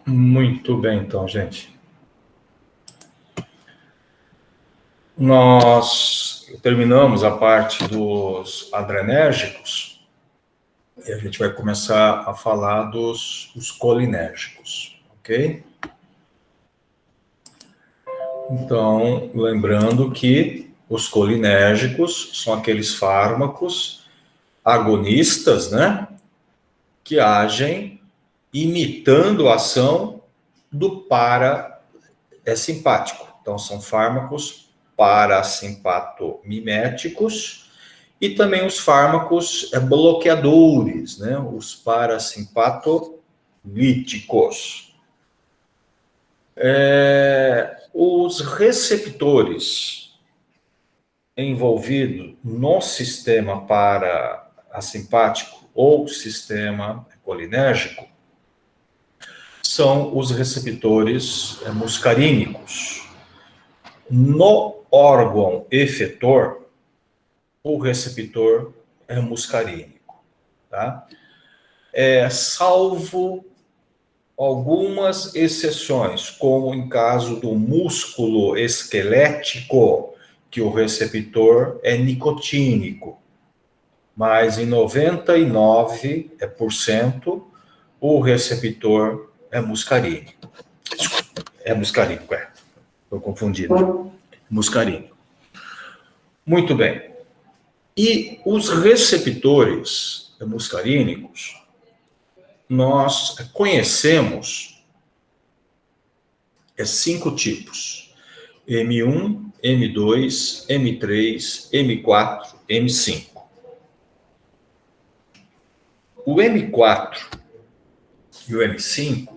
Muito bem, então, gente. Nós terminamos a parte dos adrenérgicos e a gente vai começar a falar dos colinérgicos, ok? Então, lembrando que os colinérgicos são aqueles fármacos agonistas, né? Que agem imitando a ação do parasimpático. Então, são fármacos parasimpatomiméticos e também os fármacos bloqueadores, né? Os parasimpatolíticos. Os receptores envolvidos no sistema parasimpático ou sistema colinérgico são os receptores muscarínicos. No órgão efetor, o receptor é muscarínico, tá? Salvo algumas exceções, como em caso do músculo esquelético, que o receptor é nicotínico, mas em 99% o receptor é muscarínico. É muscarínico, estou confundido. Muscarínico. Muito bem. E os receptores muscarínicos, nós conhecemos 5 tipos: M1, M2, M3, M4, M5. O M4 e o M5,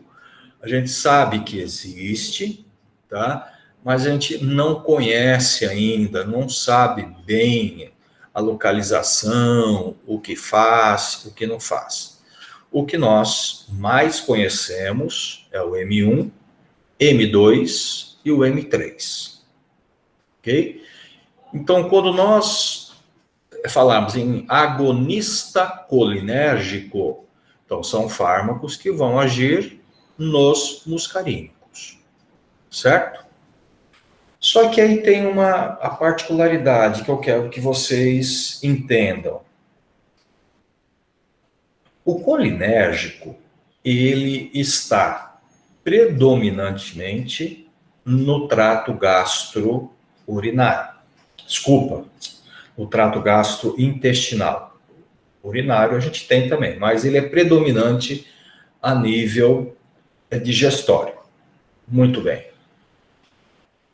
a gente sabe que existe, tá? Mas a gente não conhece ainda, não sabe bem a localização, o que faz, o que não faz. O que nós mais conhecemos é o M1, M2 e o M3. Ok? Então, quando nós falarmos em agonista colinérgico, então são fármacos que vão agir nos muscarínicos, certo? Só que aí tem a particularidade que eu quero que vocês entendam. O colinérgico, ele está predominantemente no trato gastrourinário. Desculpa, no trato gastrointestinal. Urinário a gente tem também, mas ele é predominante a nível digestório. Muito bem.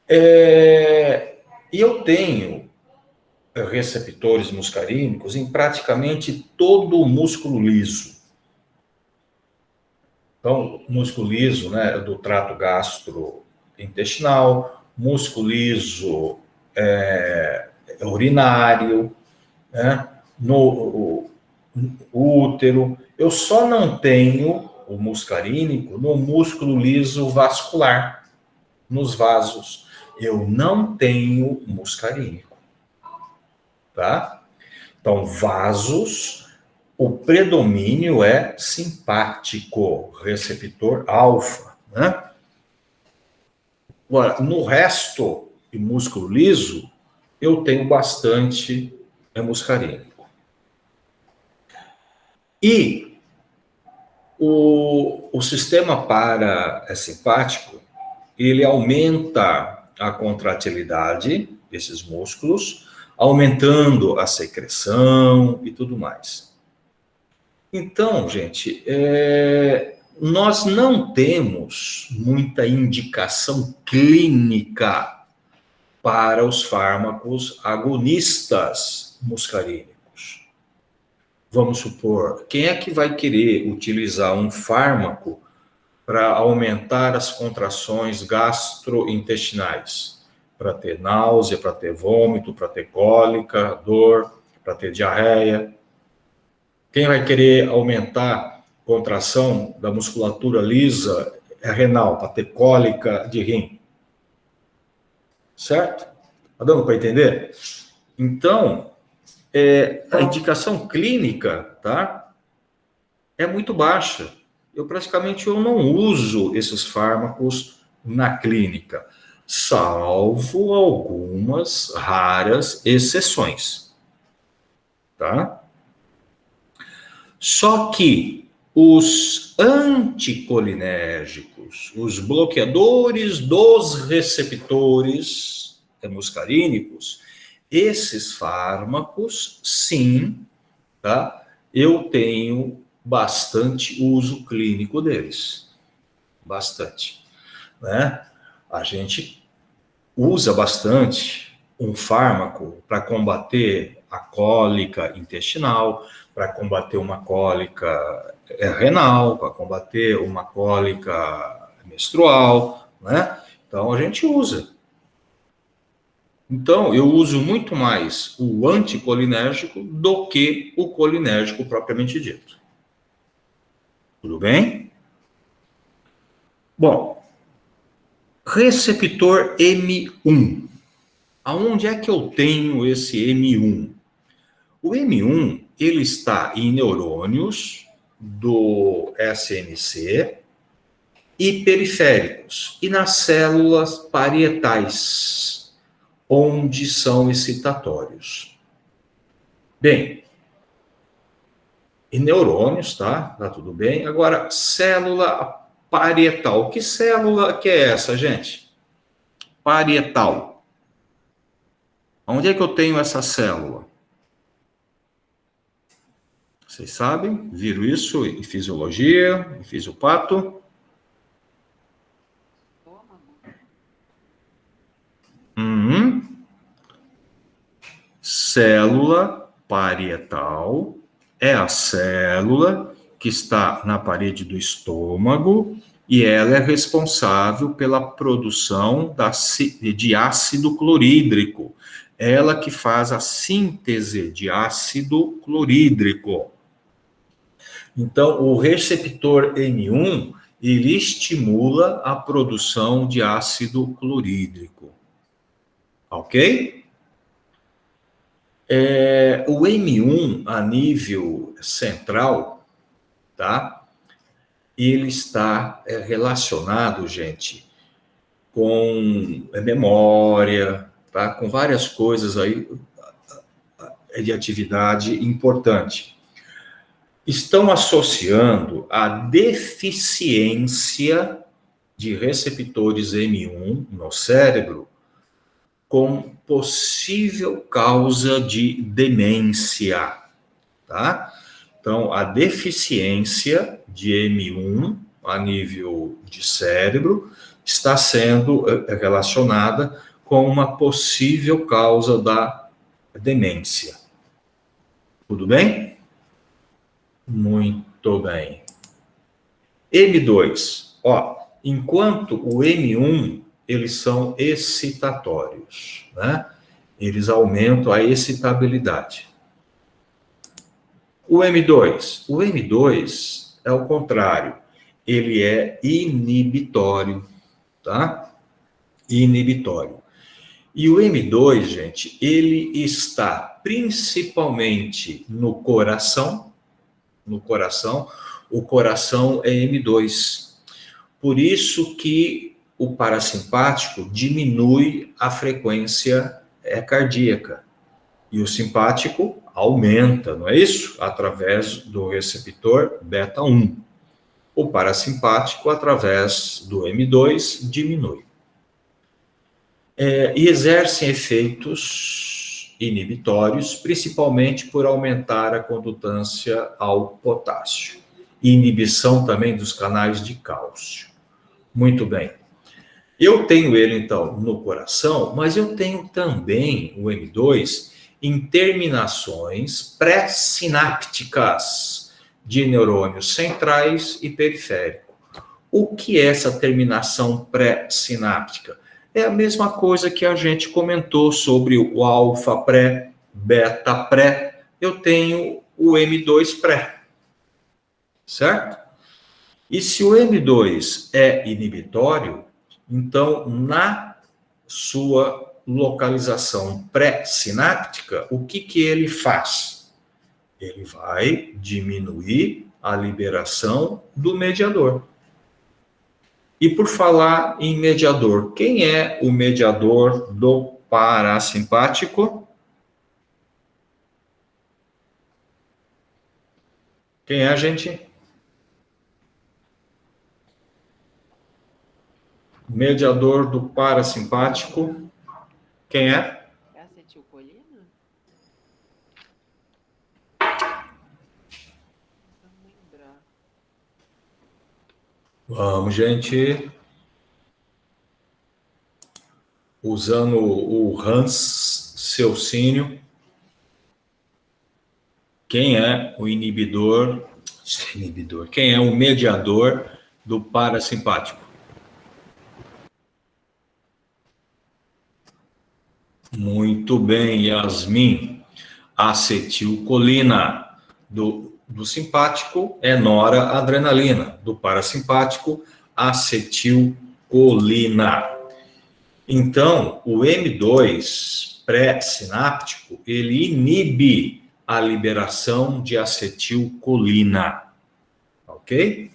E eu tenho receptores muscarínicos em praticamente todo o músculo liso. Então, músculo liso, né, do trato gastrointestinal, músculo liso urinário, né, no útero. Eu só não tenho o muscarínico no músculo liso vascular, nos vasos. Eu não tenho muscarínico, tá? Então, vasos, o predomínio é simpático, receptor alfa, né? Agora, no resto de músculo liso, eu tenho bastante muscarínico. E o sistema parasimpático, ele aumenta a contratilidade desses músculos, aumentando a secreção e tudo mais. Então, gente, nós não temos muita indicação clínica para os fármacos agonistas muscarínicos. Vamos supor, quem é que vai querer utilizar um fármaco para aumentar as contrações gastrointestinais? Para ter náusea, para ter vômito, para ter cólica, dor, para ter diarreia. Quem vai querer aumentar a contração da musculatura lisa renal, para ter cólica de rim? Certo? Está dando para entender? Então, a indicação clínica, tá, é muito baixa. eu não uso esses fármacos na clínica, salvo algumas raras exceções, tá? Só que os anticolinérgicos, os bloqueadores dos receptores muscarínicos, esses fármacos, sim, tá? Eu tenho bastante uso clínico deles. Bastante, né? A gente usa bastante um fármaco para combater a cólica intestinal, para combater uma cólica renal, para combater uma cólica menstrual, né? Então a gente usa. Então eu uso muito mais o anticolinérgico do que o colinérgico propriamente dito. Tudo bem? Bom, receptor M1. Aonde é que eu tenho esse M1? O M1, ele está em neurônios do SNC e periféricos, e nas células parietais, onde são excitatórios. Bem, em neurônios, tá? Tá tudo bem. Agora, célula parietal. Que célula que é essa, gente? Parietal. Onde é que eu tenho essa célula? Vocês sabem? Viram isso em fisiologia, em fisiopato? Célula parietal é a célula que está na parede do estômago e ela é responsável pela produção de ácido clorídrico. Ela que faz a síntese de ácido clorídrico. Então, o receptor N1, ele estimula a produção de ácido clorídrico. Ok? O M1, a nível central, tá? Ele está relacionado, gente, com memória, tá? Com várias coisas aí de atividade importante. Estão associando a deficiência de receptores M1 no cérebro com possível causa de demência, tá? Então, a deficiência de M1 a nível de cérebro está sendo relacionada com uma possível causa da demência. Tudo bem? Muito bem. M2, ó, enquanto o M1, eles são excitatórios, né? Eles aumentam a excitabilidade. O M2 é o contrário, ele é inibitório, tá? Inibitório. E o M2, gente, ele está principalmente no coração, o coração é M2. Por isso que o parasimpático diminui a frequência cardíaca e o simpático aumenta, não é isso? Através do receptor beta 1. O parasimpático, através do M2, diminui. E exercem efeitos inibitórios, principalmente por aumentar a condutância ao potássio. E inibição também dos canais de cálcio. Muito bem. Eu tenho ele, então, no coração, mas eu tenho também o M2 em terminações pré-sinápticas de neurônios centrais e periféricos. O que é essa terminação pré-sináptica? É a mesma coisa que a gente comentou sobre o alfa pré, beta pré. Eu tenho o M2 pré, certo? E se o M2 é inibitório, então na sua localização pré-sináptica, o que ele faz? Ele vai diminuir a liberação do mediador. E por falar em mediador, quem é o mediador do parasimpático? Quem é, gente? Mediador do parasimpático. Quem é? É acetilcolina? Não lembrar. Vamos, gente. Usando o Hans Celcínio. Quem é o inibidor? Quem é o mediador do parasimpático? Muito bem, Yasmin. Acetilcolina. Do simpático é noradrenalina. Do parasimpático, acetilcolina. Então, o M2 pré-sináptico, ele inibe a liberação de acetilcolina. Ok?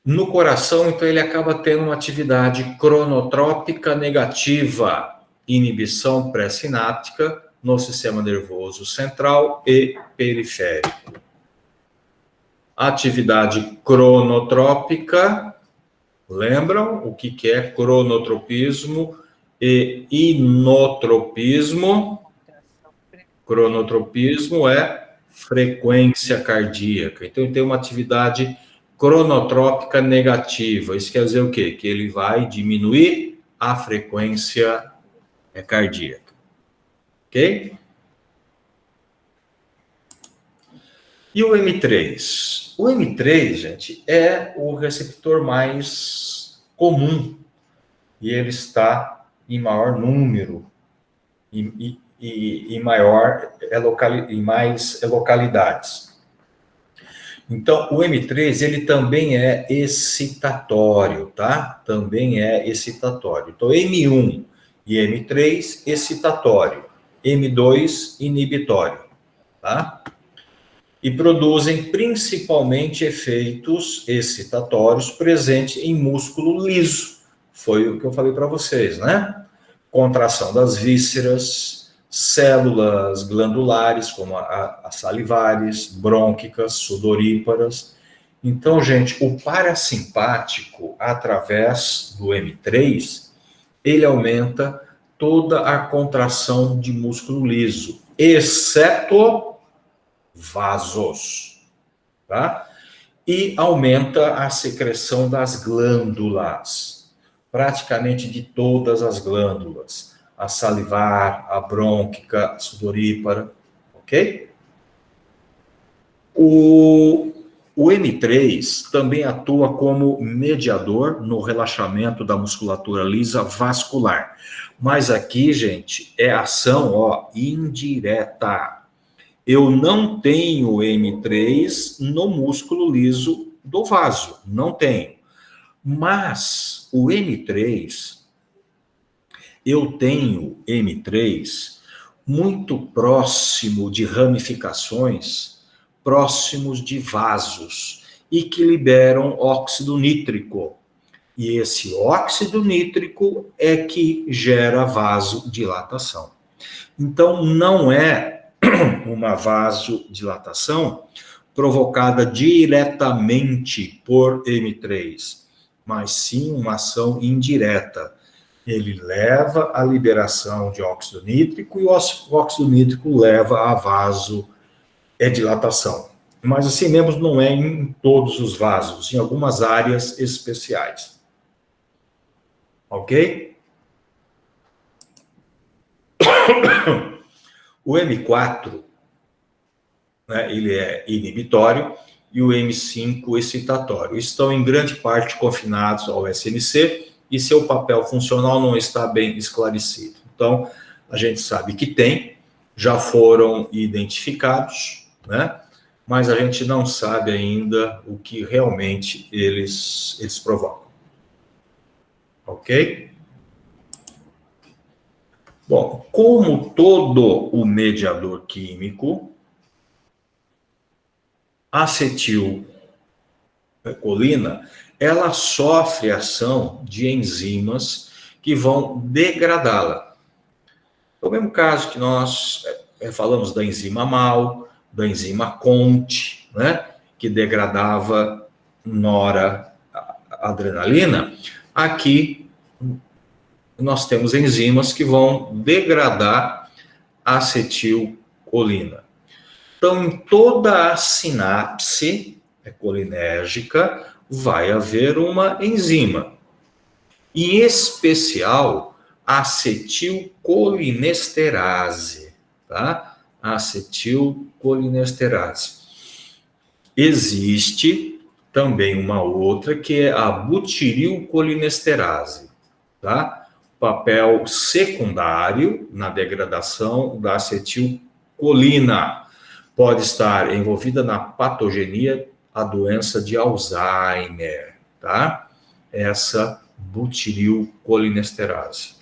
No coração, então, ele acaba tendo uma atividade cronotrópica negativa, inibição pré-sináptica no sistema nervoso central e periférico. Atividade cronotrópica, lembram o que é cronotropismo e inotropismo? Cronotropismo é frequência cardíaca. Então, tem uma atividade cronotrópica negativa. Isso quer dizer o quê? Que ele vai diminuir a frequência cardíaca. Ok? E o M3? O M3, gente, é o receptor mais comum. E ele está em maior número e em mais localidades. Então, o M3, ele também é excitatório, tá? Também é excitatório. Então, M1 e M3, excitatório. M2, inibitório, tá? E produzem principalmente efeitos excitatórios presentes em músculo liso. Foi o que eu falei para vocês, né? Contração das vísceras, células glandulares, como as salivares, brônquicas, sudoríparas. Então, gente, o parasimpático, através do M3, ele aumenta toda a contração de músculo liso, exceto vasos, tá? E aumenta a secreção das glândulas, praticamente de todas as glândulas, a salivar, a brônquica, a sudorípara, ok? O M3 também atua como mediador no relaxamento da musculatura lisa vascular, mas aqui, gente, é ação, indireta. Eu não tenho M3 no músculo liso do vaso, não tenho. Mas o M3, eu tenho M3 muito próximo de ramificações, próximos de vasos, e que liberam óxido nítrico. E esse óxido nítrico é que gera vasodilatação. Então, não é uma vasodilatação provocada diretamente por M3, mas sim uma ação indireta. Ele leva à liberação de óxido nítrico e o óxido nítrico leva à vasodilatação. Mas assim mesmo não é em todos os vasos, em algumas áreas especiais. Ok? O M4, né, ele é inibitório, e o M5 excitatório. Estão em grande parte confinados ao SNC e seu papel funcional não está bem esclarecido. Então, a gente sabe que tem, já foram identificados, né? Mas a gente não sabe ainda o que realmente eles provocam. Ok? Bom, como todo o mediador químico, acetilcolina, ela sofre ação de enzimas que vão degradá-la. É o mesmo caso que nós falamos da enzima MAO, da enzima CONT, né, que degradava noradrenalina. Aqui nós temos enzimas que vão degradar a acetilcolina. Então, em toda a sinapse colinérgica vai haver uma enzima. Em especial, a acetilcolinesterase, tá? A acetilcolinesterase. Existe também uma outra que é a butirilcolinesterase, tá? Papel secundário na degradação da acetilcolina. Pode estar envolvida na patogenia, a doença de Alzheimer, tá? Essa butirilcolinesterase.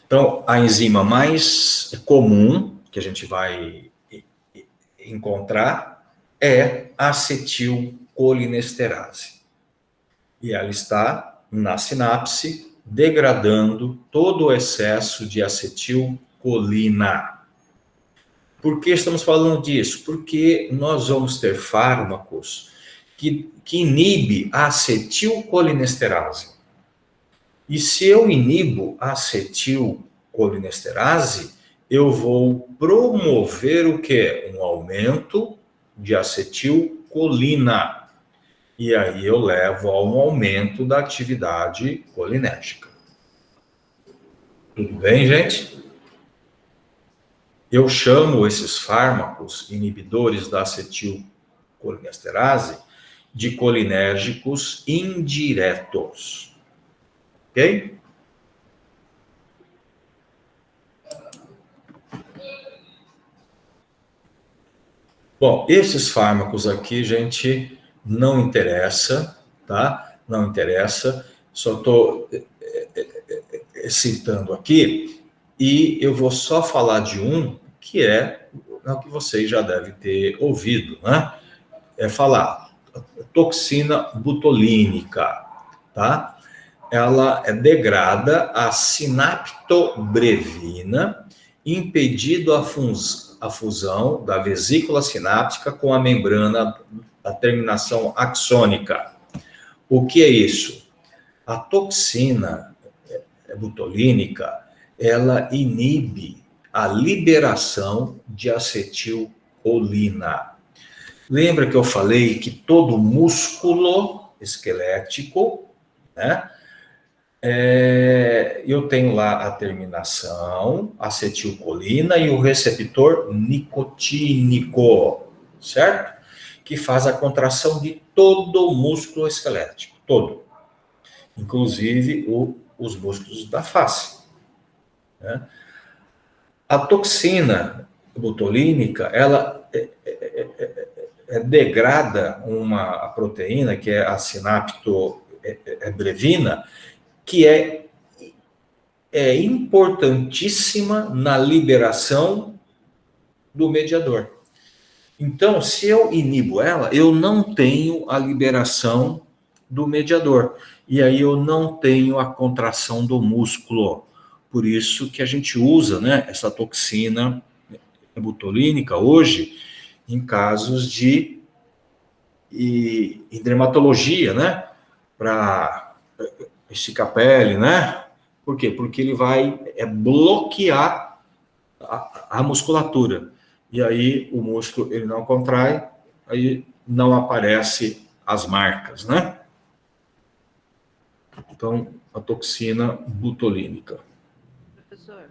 Então, a enzima mais comum que a gente vai encontrar é a acetilcolinesterase. E ela está na sinapse, degradando todo o excesso de acetilcolina. Por que estamos falando disso? Porque nós vamos ter fármacos que inibe a acetilcolinesterase. E se eu inibo a acetilcolinesterase, eu vou promover o quê? Um aumento de acetilcolina. E aí eu levo a um aumento da atividade colinérgica. Tudo bem, gente? Eu chamo esses fármacos inibidores da acetilcolinesterase de colinérgicos indiretos. Ok? Bom, esses fármacos aqui, gente, não interessa, tá? Não interessa, só estou citando aqui, e eu vou só falar de um que é o que vocês já devem ter ouvido, né? É falar toxina butolínica, tá? Ela degrada a sinaptobrevina, impedindo a fusão da vesícula sináptica com a membrana da terminação axônica. O que é isso? A toxina butolínica, ela inibe a liberação de acetilcolina. Lembra que eu falei que todo músculo esquelético, né? Eu tenho lá a terminação acetilcolina e o receptor nicotínico, certo? Que faz a contração de todo o músculo esquelético, todo. Inclusive os músculos da face, né? A toxina butolínica, ela degrada a proteína, que é a sinaptobrevina, que é importantíssima na liberação do mediador. Então, se eu inibo ela, eu não tenho a liberação do mediador. E aí eu não tenho a contração do músculo. Por isso que a gente usa, né, essa toxina butolínica hoje em casos de dermatologia, né, para esticar a pele, né? Por quê? Porque ele vai bloquear a musculatura. E aí o músculo ele não contrai, aí não aparece as marcas, né? Então, a toxina butolínica. Professor.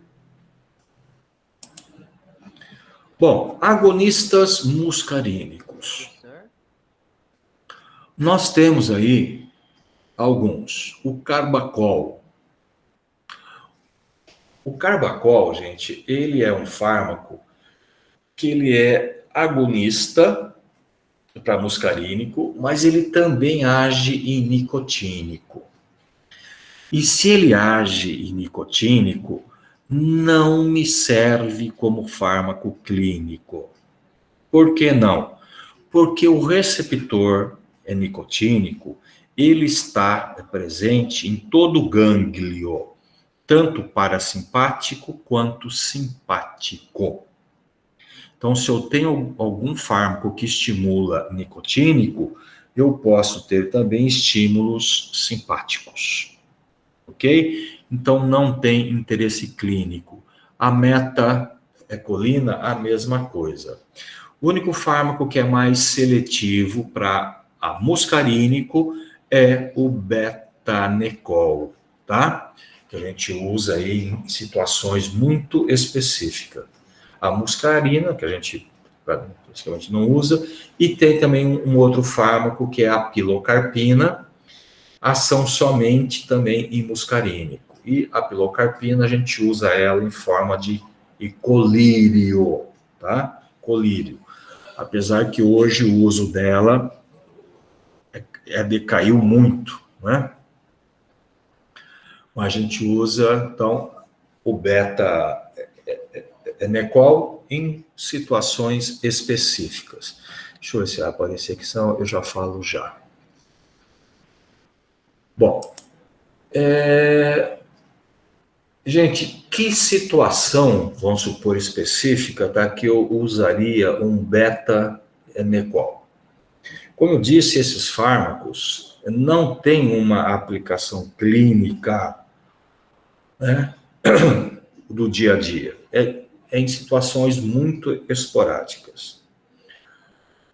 Bom, agonistas muscarínicos. Professor? Nós temos aí alguns. O carbacol. O carbacol, gente, ele é um fármaco que ele é agonista para muscarínico, mas ele também age em nicotínico. E se ele age em nicotínico, não me serve como fármaco clínico. Por que não? Porque o receptor nicotínico, ele está presente em todo o gânglio, tanto parasimpático quanto simpático. Então, se eu tenho algum fármaco que estimula nicotínico, eu posso ter também estímulos simpáticos, ok? Então, não tem interesse clínico. A metacolina, a mesma coisa. O único fármaco que é mais seletivo para a muscarínico é o betanecol, tá? Que a gente usa aí em situações muito específicas. A muscarina, que a gente praticamente não usa, e tem também um outro fármaco que é a pilocarpina, ação somente também em muscarínico. E a pilocarpina a gente usa ela em forma de colírio, tá? Colírio. Apesar que hoje o uso dela decaiu muito, né? Mas a gente usa, então, o beta-necol em situações específicas. Deixa eu ver se vai aparecer aqui, senão eu já falo já. Bom, gente, que situação, vamos supor, específica, tá, que eu usaria um beta-necol? Como eu disse, esses fármacos não têm uma aplicação clínica, né, do dia a dia. É em situações muito esporádicas.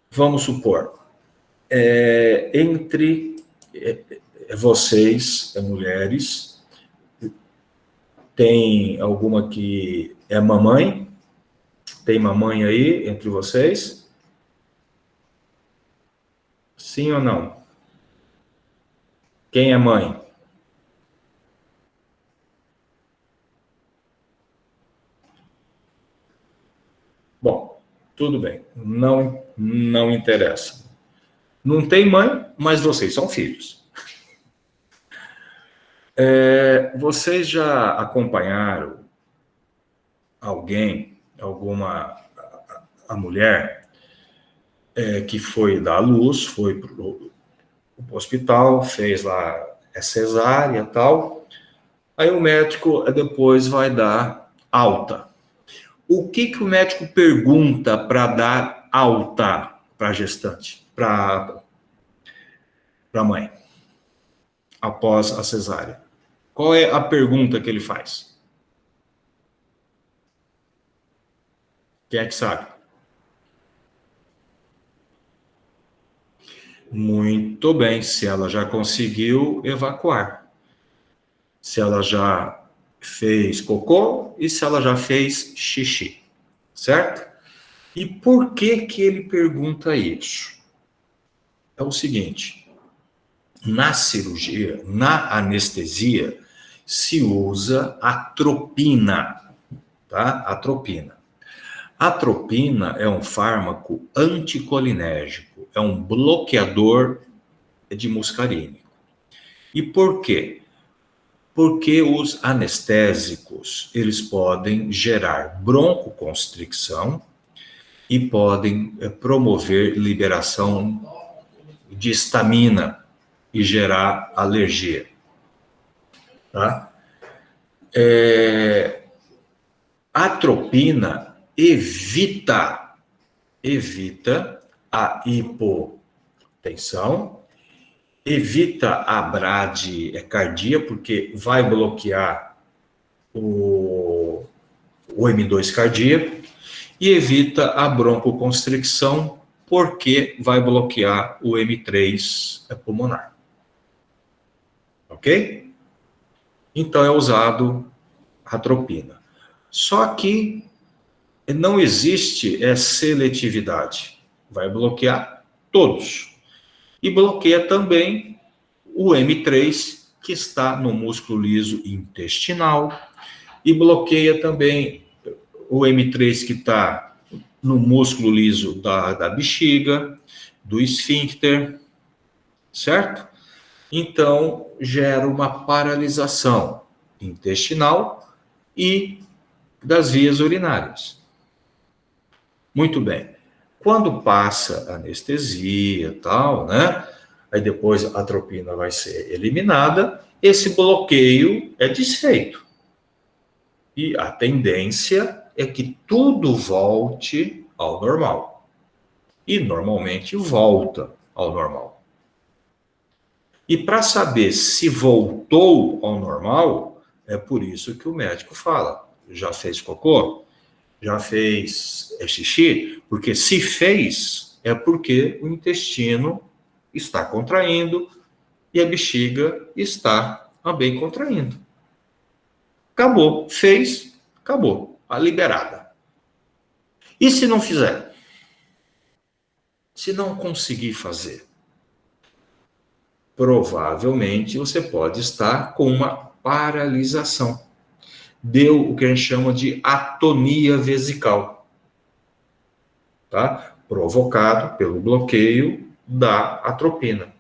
Vamos supor, entre vocês, mulheres, tem alguma que é mamãe? Tem mamãe aí entre vocês? Sim ou não? Quem é mãe? Bom, tudo bem. Não interessa. Não tem mãe, mas vocês são filhos. Vocês já acompanharam alguém, a mulher, que foi dar à luz, foi para o hospital, fez lá cesárea e tal, aí o médico depois vai dar alta. O que o médico pergunta para dar alta para a gestante, para a mãe, após a cesárea? Qual é a pergunta que ele faz? Quem é que sabe? Muito bem, se ela já conseguiu evacuar. Se ela já fez cocô e se ela já fez xixi, certo? E por que ele pergunta isso? É o seguinte, na cirurgia, na anestesia, se usa atropina, tá? Atropina. Atropina é um fármaco anticolinérgico, é um bloqueador de muscarínico. E por quê? Porque os anestésicos, eles podem gerar broncoconstricção e podem promover liberação de histamina e gerar alergia. Tá? Atropina evita a hipotensão, evita a bradicardia, porque vai bloquear o M2 cardíaco, e evita a broncoconstricção, porque vai bloquear o M3 pulmonar. Ok? Então é usado atropina. Só que não existe seletividade. Vai bloquear todos. E bloqueia também o M3, que está no músculo liso intestinal, e bloqueia também o M3 que está no músculo liso da bexiga, do esfíncter, certo? Então, gera uma paralisação intestinal e das vias urinárias. Muito bem. Quando passa a anestesia e tal, né? Aí depois a atropina vai ser eliminada, esse bloqueio é desfeito. E a tendência é que tudo volte ao normal. E normalmente volta ao normal. E para saber se voltou ao normal, é por isso que o médico fala: já fez cocô? Já fez xixi? Porque se fez, é porque o intestino está contraindo e a bexiga está também contraindo. Acabou. Fez, acabou. A liberada. E se não fizer? Se não conseguir fazer? Provavelmente você pode estar com uma paralisação. Deu o que a gente chama de atonia vesical, tá? Provocado pelo bloqueio da atropina.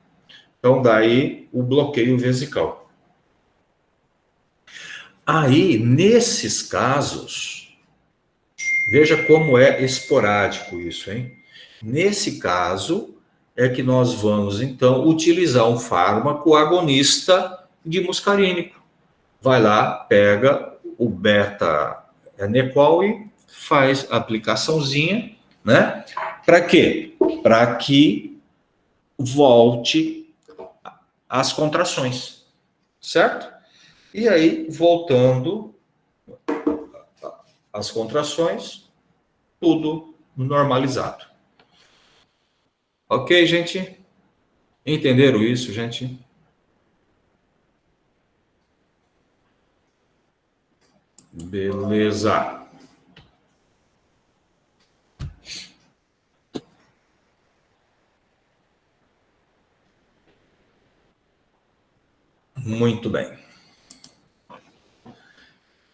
Então, daí o bloqueio vesical. Aí, nesses casos, veja como é esporádico isso, hein? Nesse caso, é que nós vamos, então, utilizar um fármaco agonista de muscarínico. Vai lá, pega o beta-Necol e faz a aplicaçãozinha, né? Para quê? Para que volte às contrações, certo? E aí, voltando às contrações, tudo normalizado. Ok, gente? Entenderam isso, gente? Beleza. Muito bem.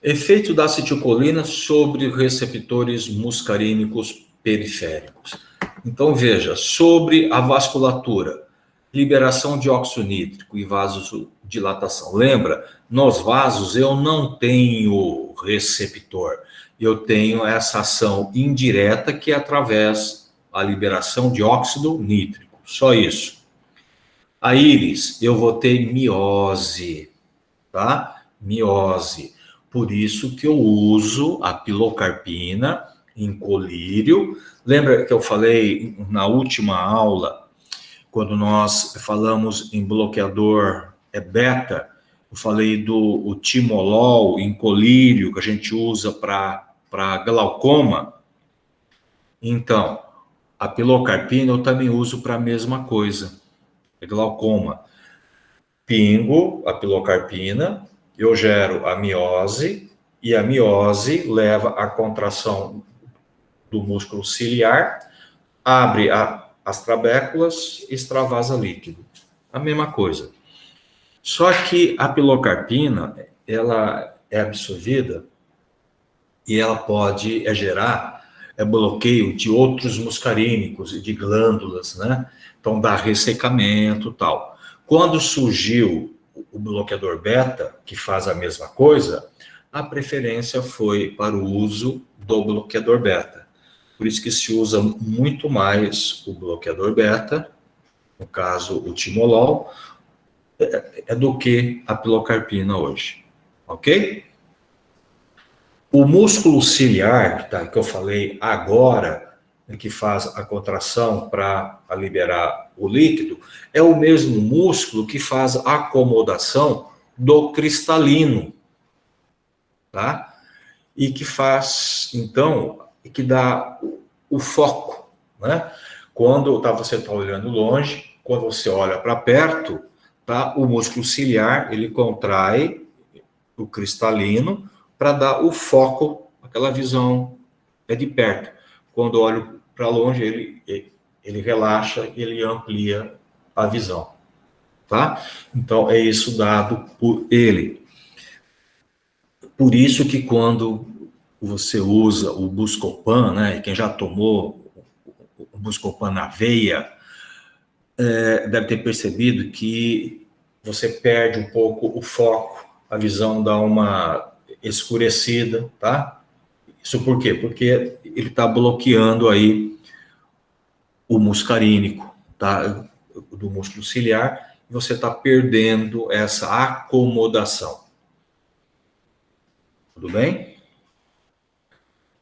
Efeito da acetilcolina sobre receptores muscarínicos periféricos. Então, veja, sobre a vasculatura, liberação de óxido nítrico e vasodilatação. Lembra, nos vasos eu não tenho receptor, eu tenho essa ação indireta que é através da liberação de óxido nítrico, só isso. A íris, eu vou ter miose, tá? Miose. Por isso que eu uso a pilocarpina em colírio. Lembra que eu falei na última aula, quando nós falamos em bloqueador beta, eu falei do timolol em colírio, que a gente usa para glaucoma. Então, a pilocarpina eu também uso para a mesma coisa, glaucoma. Pingo a pilocarpina, eu gero a miose, e a miose leva à contração do músculo ciliar, abre as trabéculas, extravasa líquido. A mesma coisa. Só que a pilocarpina, ela é absorvida e ela pode gerar bloqueio de outros muscarínicos e de glândulas, né? Então dá ressecamento e tal. Quando surgiu o bloqueador beta, que faz a mesma coisa, a preferência foi para o uso do bloqueador beta. Por isso que se usa muito mais o bloqueador beta, no caso o timolol, do que a pilocarpina hoje. Ok? O músculo ciliar, tá, que eu falei agora, que faz a contração para liberar o líquido, é o mesmo músculo que faz a acomodação do cristalino, tá? E que faz, então, que dá o foco, né? Quando você está olhando longe, quando você olha para perto, tá? O músculo ciliar, ele contrai o cristalino para dar o foco, aquela visão de perto. Quando olho para longe, ele relaxa e ele amplia a visão, tá? Então, é isso dado por ele. Por isso que quando você usa o Buscopan, né, quem já tomou o Buscopan na veia, deve ter percebido que você perde um pouco o foco, a visão dá uma escurecida, tá? Isso por quê? Porque ele está bloqueando aí o muscarínico, tá? Do músculo ciliar, você está perdendo essa acomodação. Tudo bem?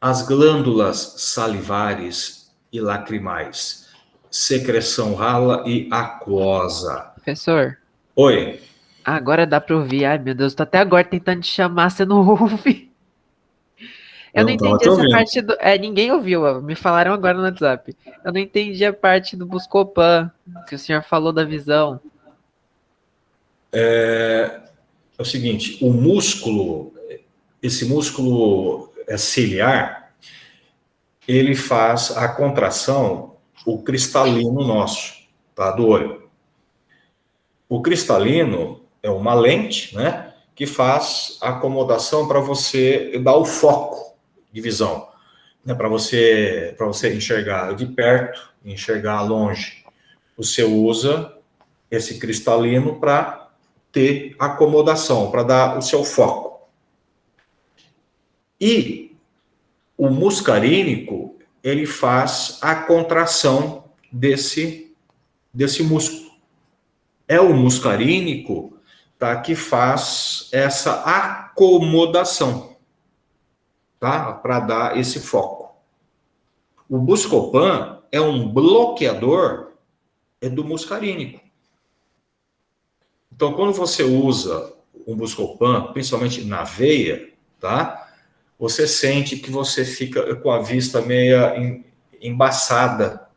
As glândulas salivares e lacrimais, secreção rala e aquosa. Professor, Oi. agora dá pra ouvir. Ai, meu Deus, tô até agora tentando te chamar, você não ouve. Eu não Não estava entendi te essa ouvindo. parte do. Ninguém ouviu, ó, me falaram agora no WhatsApp. Eu não entendi a parte do Buscopan, que o senhor falou da visão. É o seguinte, o músculo, esse músculo ciliar, ele faz a contração, o cristalino nosso, tá, do olho. O cristalino é uma lente, né, que faz a acomodação para você dar o foco de visão, né, para você enxergar de perto, enxergar longe. Você usa esse cristalino para ter acomodação, para dar o seu foco. E o muscarínico, ele faz a contração desse músculo. É o muscarínico, tá, que faz essa acomodação, tá, para dar esse foco. O Buscopan é um bloqueador do muscarínico. Então, quando você usa um Buscopan, principalmente na veia, tá, você sente que você fica com a vista meia embaçada,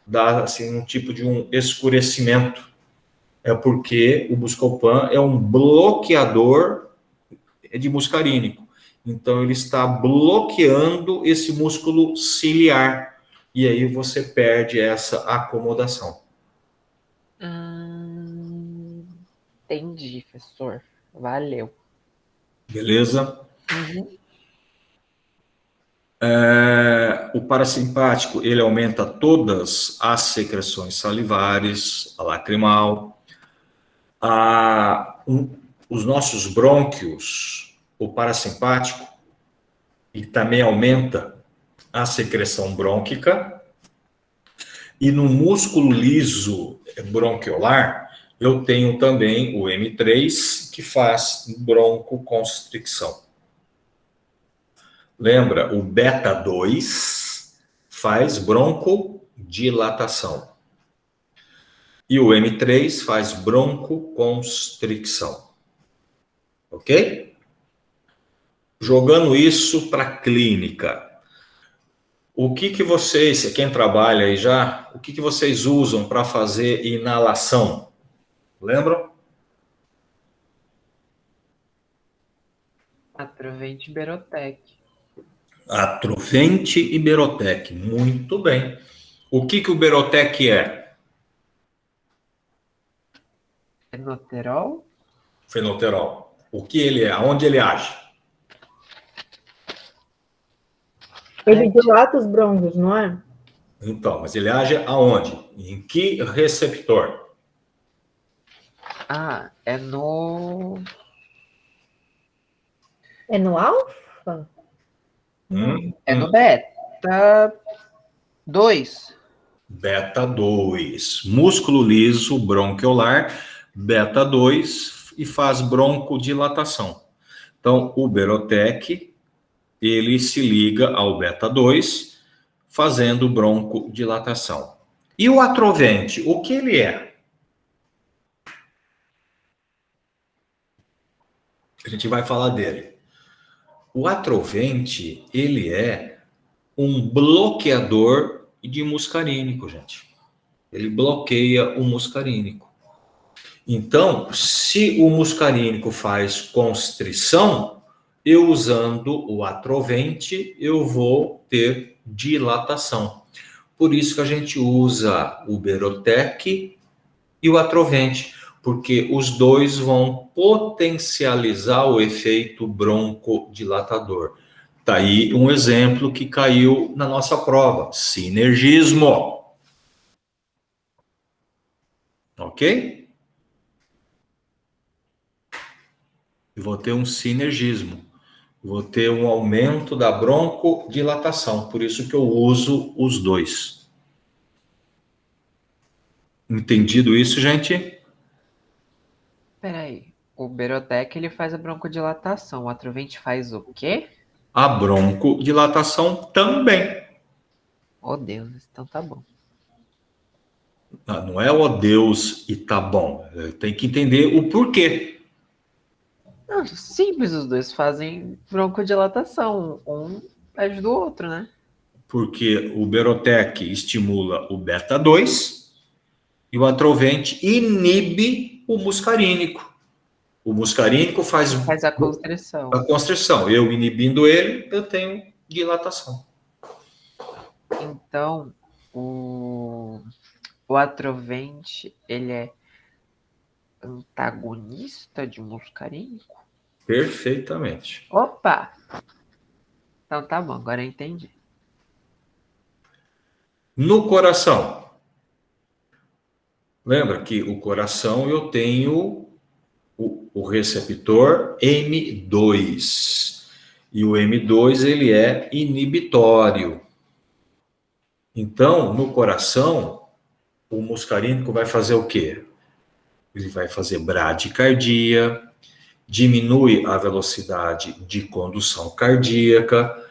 dá assim um tipo de um escurecimento. É porque o Buscopan é um bloqueador de muscarínico. Então, ele está bloqueando esse músculo ciliar. E aí você perde essa acomodação. Entendi, professor. Valeu. Beleza? Uhum. O parasimpático, ele aumenta todas as secreções salivares, a lacrimal, os nossos brônquios, o parasimpático, e também aumenta a secreção brônquica. E no músculo liso bronquiolar, eu tenho também o M3, que faz broncoconstricção. Lembra, o beta 2 faz broncodilatação. E o M3 faz broncoconstricção. Ok? Jogando isso para a clínica. O que vocês, quem trabalha aí já, o que vocês usam para fazer inalação? Lembram? Atrovente Berotec. Atrovente e Berotec. Muito bem. O que o Berotec é? Enoterol? Fenoterol. O que ele é? Aonde ele age? Ele dilata os brônquios, não é? Então, mas ele age aonde? Em que receptor? É no. É no alfa? É no beta 2. Beta 2. Músculo liso bronquiolar, beta 2, e faz broncodilatação. Então, o Berotec, ele se liga ao beta 2, fazendo broncodilatação. E o atrovente, o que ele é? A gente vai falar dele. O atrovente, ele é um bloqueador de muscarínico, gente. Ele bloqueia o muscarínico. Então, se o muscarínico faz constrição, eu usando o atrovente, eu vou ter dilatação. Por isso que a gente usa o Berotec e o atrovente, porque os dois vão potencializar o efeito broncodilatador. Tá aí um exemplo que caiu na nossa prova: sinergismo. Ok? Eu vou ter um sinergismo. Vou ter um aumento da broncodilatação. Por isso que eu uso os dois. Entendido isso, gente? Peraí. O Berotec, ele faz a broncodilatação. O Atrovente faz o quê? A broncodilatação também. Oh, Deus, então tá bom. Não é ó Deus e tá bom. Tem que entender o porquê. Não, simples, os dois fazem broncodilatação. Um ajuda o outro, né? Porque o Berotec estimula o beta 2 e o Atrovente inibe o muscarínico. O muscarínico faz Faz a constrição. a constrição. Eu inibindo ele, eu tenho dilatação. Então, o Atrovente, ele é antagonista de muscarínico? Perfeitamente. Opa! Então tá bom, agora eu entendi. No coração. Lembra que o coração eu tenho o receptor M2. E o M2 ele é inibitório. Então, no coração, o muscarínico vai fazer o quê? Ele vai fazer bradicardia, diminui a velocidade de condução cardíaca,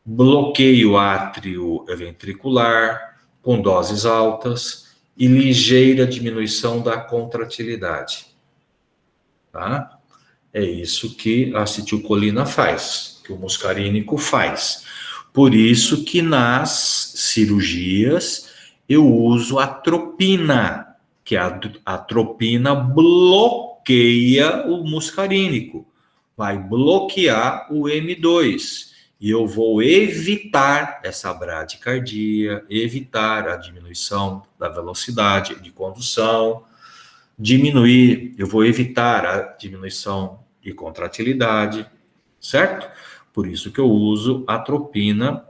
bloqueia o átrio ventricular com doses altas e ligeira diminuição da contratilidade. Tá? É isso que a acetilcolina faz, que o muscarínico faz. Por isso que nas cirurgias eu uso a atropina, que a atropina bloqueia o muscarínico, vai bloquear o M2. E eu vou evitar essa bradicardia, evitar a diminuição da velocidade de condução, eu vou evitar a diminuição de contratilidade, certo? Por isso que eu uso atropina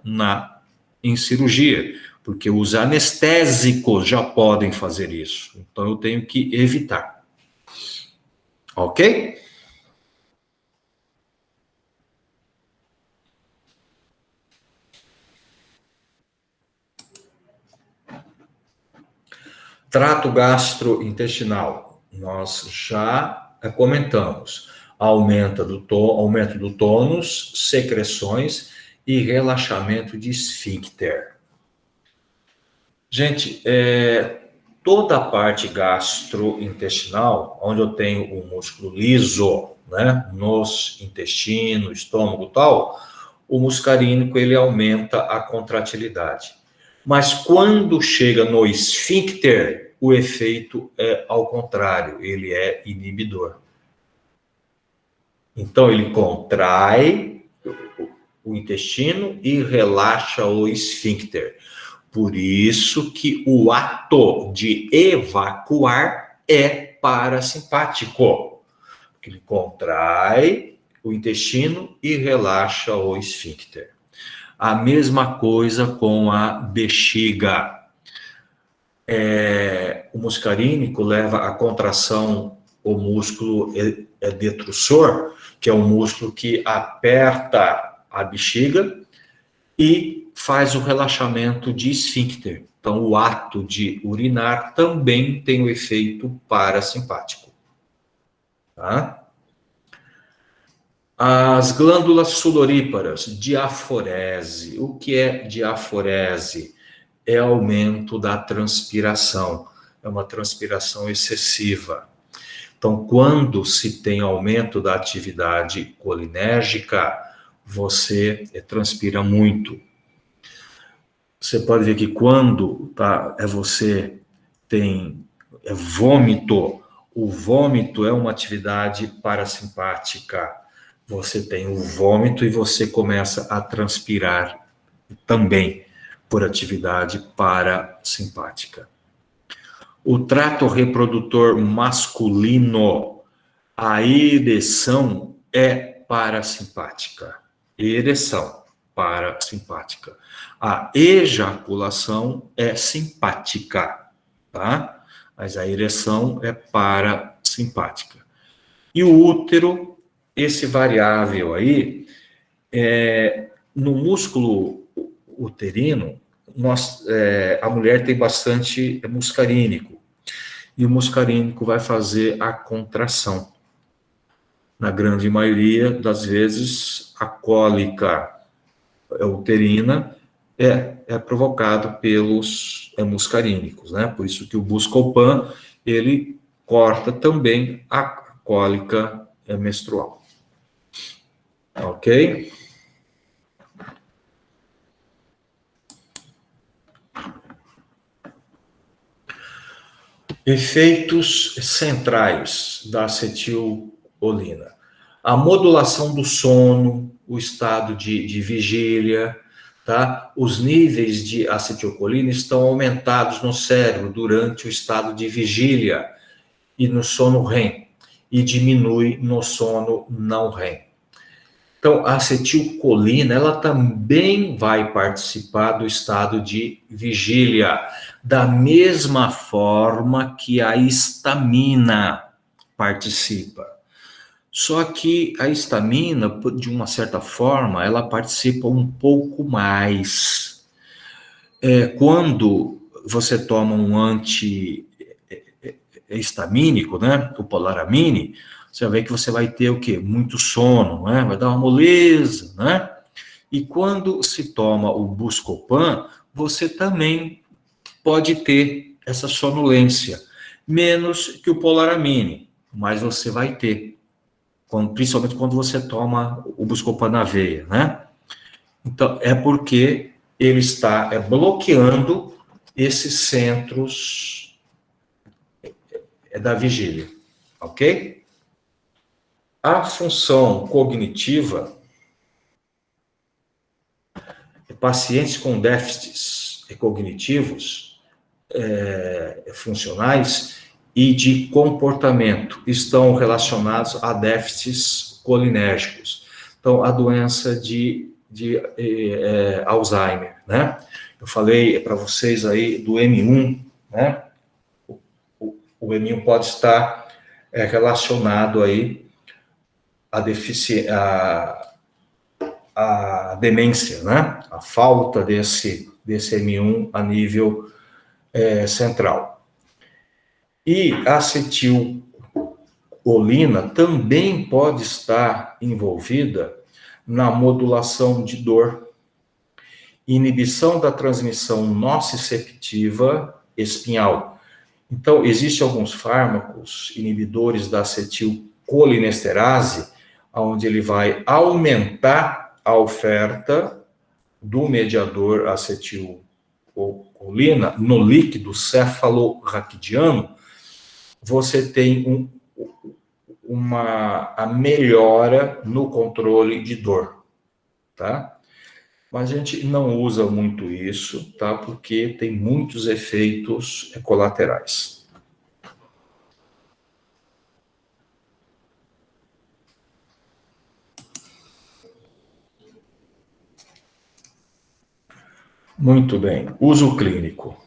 em cirurgia, porque os anestésicos já podem fazer isso. Então eu tenho que evitar. Ok? Trato gastrointestinal, nós já comentamos. Aumento do tônus, secreções e relaxamento de esfíncter. Gente, toda a parte gastrointestinal, onde eu tenho o músculo liso, né, nos intestinos, estômago e tal, o muscarínico ele aumenta a contratilidade. Mas quando chega no esfíncter, o efeito é ao contrário, ele é inibidor. Então, ele contrai o intestino e relaxa o esfíncter. Por isso que o ato de evacuar é parasimpático. Ele contrai o intestino e relaxa o esfíncter. A mesma coisa com a bexiga. O muscarínico leva a contração, o músculo detrusor, que é o músculo que aperta a bexiga e faz o relaxamento de esfíncter. Então, o ato de urinar também tem o efeito parasimpático. Tá? As glândulas sudoríparas, diaforese. O que é diaforese? É aumento da transpiração. É uma transpiração excessiva. Então, quando se tem aumento da atividade colinérgica, você transpira muito. Você pode ver que quando você tem vômito, o vômito é uma atividade parasimpática. Você tem o vômito e você começa a transpirar também por atividade parasimpática. O trato reprodutor masculino, a ereção é parasimpática. Ereção, parasimpática. A ejaculação é simpática, tá? Mas a ereção é parasimpática. E o útero, esse variável aí, no músculo uterino, a mulher tem bastante muscarínico. e o muscarínico vai fazer a contração. Na grande maioria das vezes, a cólica uterina é provocado pelos muscarínicos, né? Por isso que o Buscopan, ele corta também a cólica menstrual. Ok? Efeitos centrais da acetilcolina. A modulação do sono, o estado de vigília, tá? Os níveis de acetilcolina estão aumentados no cérebro durante o estado de vigília e no sono REM, e diminui no sono não REM. Então, a acetilcolina, ela também vai participar do estado de vigília, da mesma forma que a histamina participa. Só que a histamina, de uma certa forma, ela participa um pouco mais. Quando você toma um antihistamínico, né, o polaramine, você vai ver que você vai ter o quê? Muito sono, né? Vai dar uma moleza, né? E quando se toma o Buscopan, você também pode ter essa sonolência, menos que o polaramine, mas você vai ter, principalmente quando você toma o Buscopan na veia, né? Então, é porque ele está bloqueando esses centros da vigília, ok? A função cognitiva, pacientes com déficits cognitivos funcionais e de comportamento estão relacionados a déficits colinérgicos. Então, a doença de Alzheimer, né? Eu falei para vocês aí do M1, né? O M1 pode estar relacionado aí a demência, né? A falta desse M1 a nível central. E a acetilcolina também pode estar envolvida na modulação de dor, inibição da transmissão nociceptiva espinhal. Então, existem alguns fármacos inibidores da acetilcolinesterase, onde ele vai aumentar a oferta do mediador acetilcolina no líquido cefalorraquidiano. Você tem a melhora no controle de dor, tá? Mas a gente não usa muito isso, tá? Porque tem muitos efeitos colaterais. Muito bem. Uso clínico.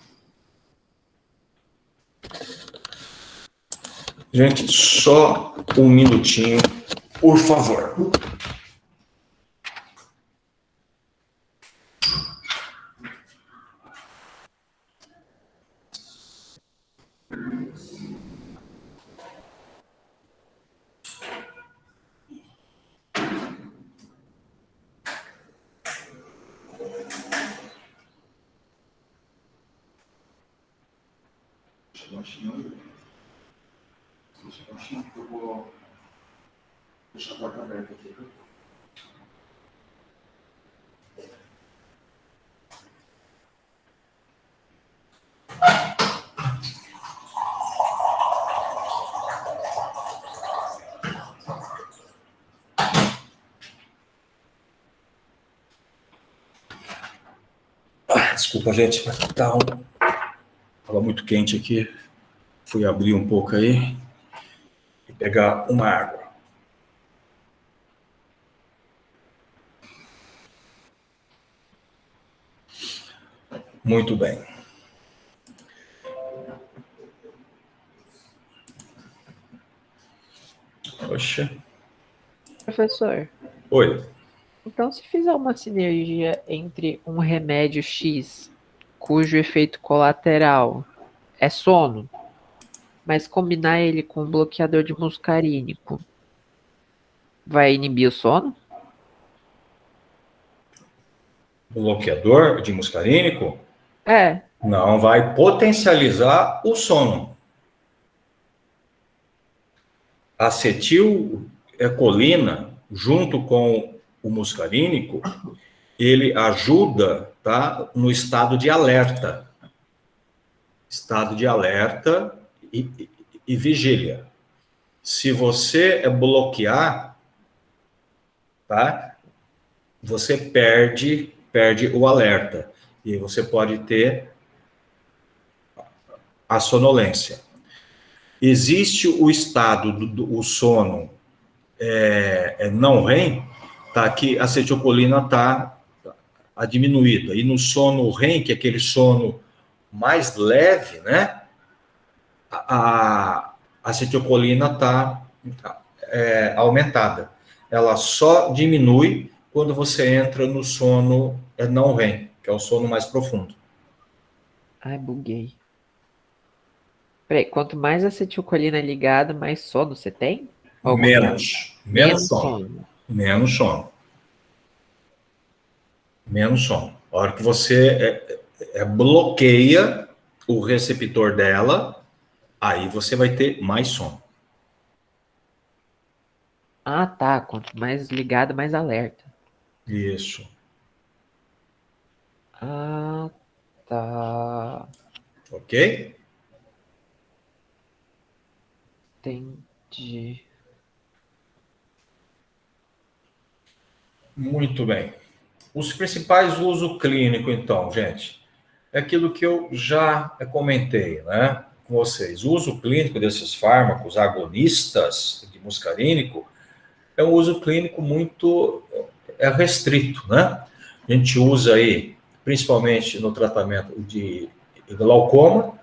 Gente, só um minutinho, por favor. Eu vou deixar a porta aberta aqui. Desculpa, gente, mas estava muito quente aqui. Fui abrir um pouco aí e pegar uma água. Muito bem. Poxa. Professor, Oi. então se fizer uma sinergia entre um remédio X, cujo efeito colateral é sono, Mas combinar ele com um bloqueador de muscarínico vai inibir o sono? Bloqueador de muscarínico É. não vai potencializar o sono. Acetilcolina, junto com o muscarínico, ele ajuda, tá, no estado de alerta. Estado de alerta e vigília. Se você bloquear, tá, você perde o alerta. E você pode ter a sonolência. Existe o estado do sono não REM, tá, que a acetilcolina está diminuída. E no sono REM, que é aquele sono mais leve, né, a acetilcolina está aumentada. Ela só diminui quando você entra no sono não REM, que é o sono mais profundo. Ai, buguei. Peraí, quanto mais acetilcolina ligada, mais sono você tem? Ou ao contrário? Menos sono. Menos sono. Menos sono. A hora que você bloqueia o receptor dela, aí você vai ter mais sono. Ah, tá. Quanto mais ligada, mais alerta. Isso. Ah, tá. Ok? Entendi. Muito bem. Os principais usos clínicos, então, gente, é aquilo que eu já comentei, né, com vocês. O uso clínico desses fármacos agonistas de muscarínico é um uso clínico muito restrito, né? A gente usa aí, principalmente no tratamento de glaucoma,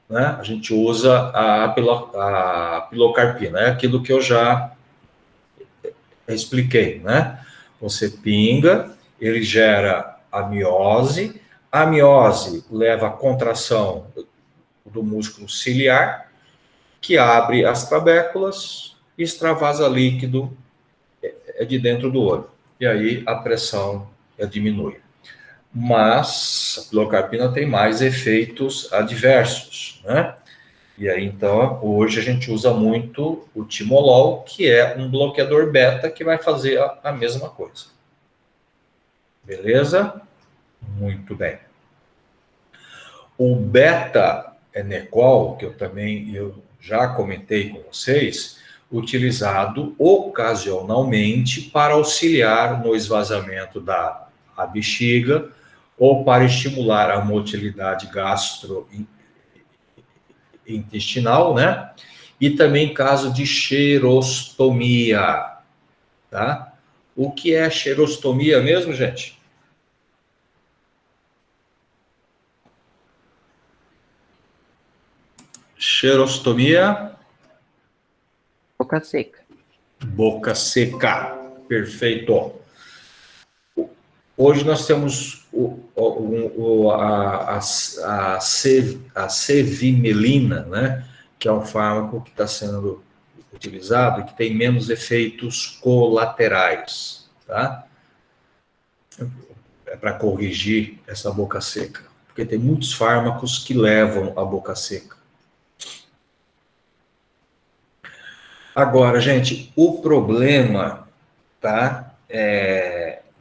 né? A gente usa a pilocarpina, é aquilo que eu já expliquei, né? Você pinga, ele gera a miose leva à contração do músculo ciliar, que abre as trabéculas e extravasa líquido de dentro do olho. E aí a pressão diminui. Mas a pilocarpina tem mais efeitos adversos, né? E aí, então, hoje a gente usa muito o timolol, que é um bloqueador beta que vai fazer a mesma coisa. Beleza? Muito bem. O beta-enecol, que eu já comentei com vocês, utilizado ocasionalmente para auxiliar no esvaziamento da bexiga ou para estimular a motilidade gastrointestinal, né? E também em caso de xerostomia, tá? O que é xerostomia mesmo, gente? Xerostomia. Boca seca. Boca seca. Perfeito. Hoje nós temos a cevimelina, né? Que é um fármaco que está sendo utilizado e que tem menos efeitos colaterais, tá? É para corrigir essa boca seca. Porque tem muitos fármacos que levam à boca seca. Agora, gente, o problema, tá,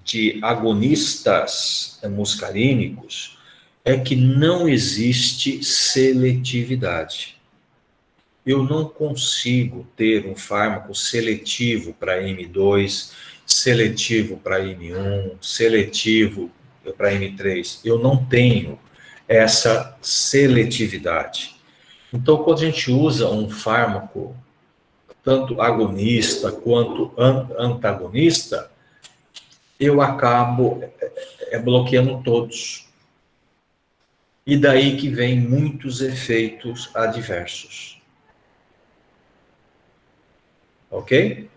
de agonistas muscarínicos é que não existe seletividade. Eu não consigo ter um fármaco seletivo para M2, seletivo para M1, seletivo para M3. Eu não tenho essa seletividade. Então, quando a gente usa um fármaco tanto agonista quanto antagonista, eu acabo bloqueando todos. E daí que vem muitos efeitos adversos. Ok?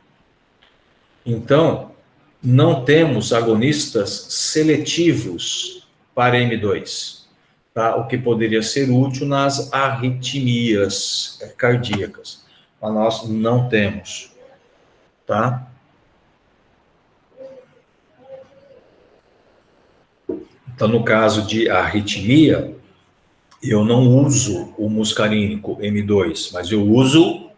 Então, não temos agonistas seletivos para M2. tá? O que poderia ser útil nas arritmias cardíacas, mas nós não temos, tá? Então, no caso de arritmia, eu não uso o muscarínico M2, mas eu uso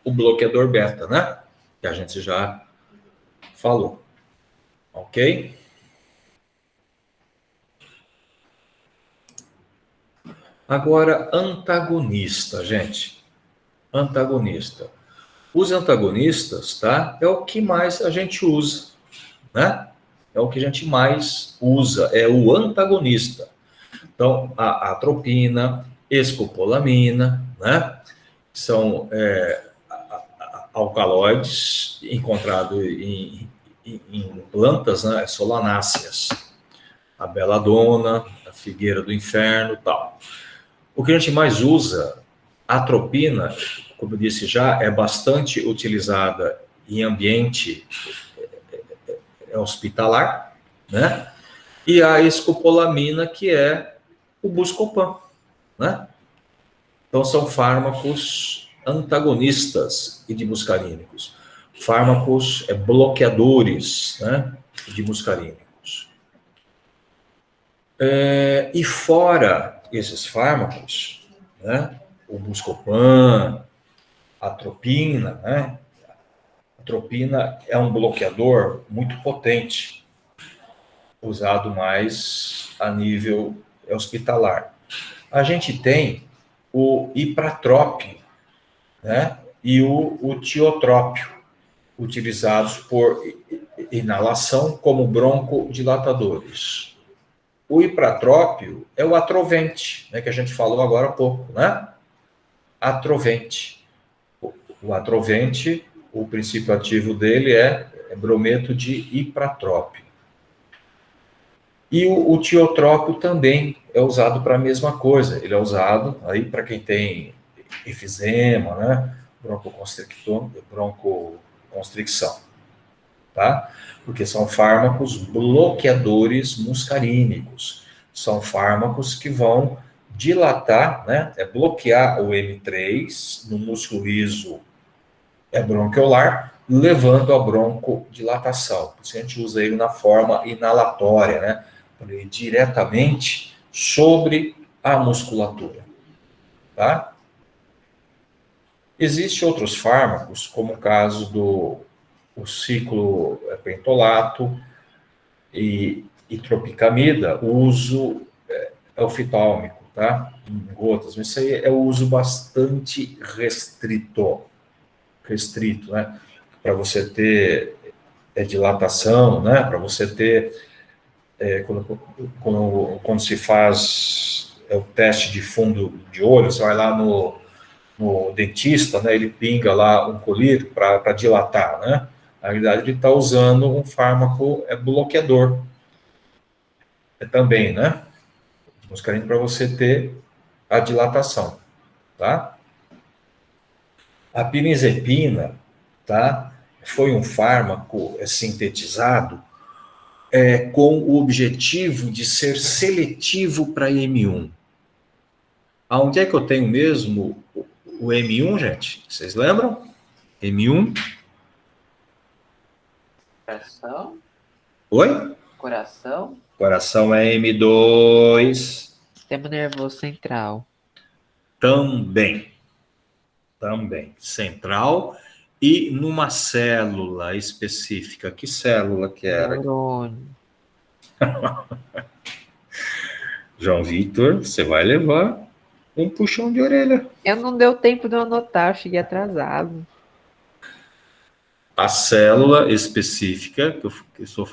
o bloqueador beta, né? Que a gente já falou, ok? Agora, antagonista, gente. Antagonista. Os antagonistas, tá? É o que mais a gente usa, né? É o que a gente mais usa, é o antagonista. Então, a atropina, escopolamina, né? São alcaloides encontrados em plantas, né? Solanáceas. A beladona, a figueira do inferno, tal. O que a gente mais usa, a atropina, como eu disse já, é bastante utilizada em ambiente hospitalar, né? E a escopolamina, que é o Buscopan, né? Então, são fármacos antagonistas e de muscarínicos. Fármacos bloqueadores, né? De muscarínicos. E fora esses fármacos, né? O Buscopan, a atropina, né? A atropina é um bloqueador muito potente, usado mais a nível hospitalar. A gente tem o ipratrópio, né? E o tiotrópio, utilizados por inalação como broncodilatadores. O ipratrópio é o atrovente, né, que a gente falou agora há pouco, né? Atrovente. O atrovente, o princípio ativo dele é brometo de ipratrópio. E o tiotrópio também é usado para a mesma coisa. Ele é usado aí para quem tem efizema, né? Broncoconstricção, tá? Porque são fármacos bloqueadores muscarínicos. São fármacos que vão dilatar, né? Bloquear o M3 no músculo liso bronquiolar, levando a broncodilatação. Por isso a gente usa ele na forma inalatória, né? Diretamente sobre a musculatura, tá? Existem outros fármacos, como o caso do ciclopentolato e tropicamida, o uso oftalmico, tá? Em gotas, mas isso aí é o uso bastante restrito, né? Para você ter dilatação, né? Para você ter quando se faz o teste de fundo de olho, você vai lá no dentista, né, ele pinga lá um colírio para dilatar, né? Na realidade, ele está usando um fármaco bloqueador. Também, né? Muscarínico para você ter a dilatação, tá? A pirinzepina, tá? Foi um fármaco sintetizado com o objetivo de ser seletivo para M1. Aonde é que eu tenho mesmo o M1, gente? Vocês lembram? M1? Coração? Oi? Coração? Coração é M2. Sistema nervoso central. Também. Central. E numa célula específica. Que célula que era? Neurônio. João Vitor, você vai levar um puxão de orelha. Eu não deu tempo de eu anotar, eu cheguei atrasado. A célula específica que eu estou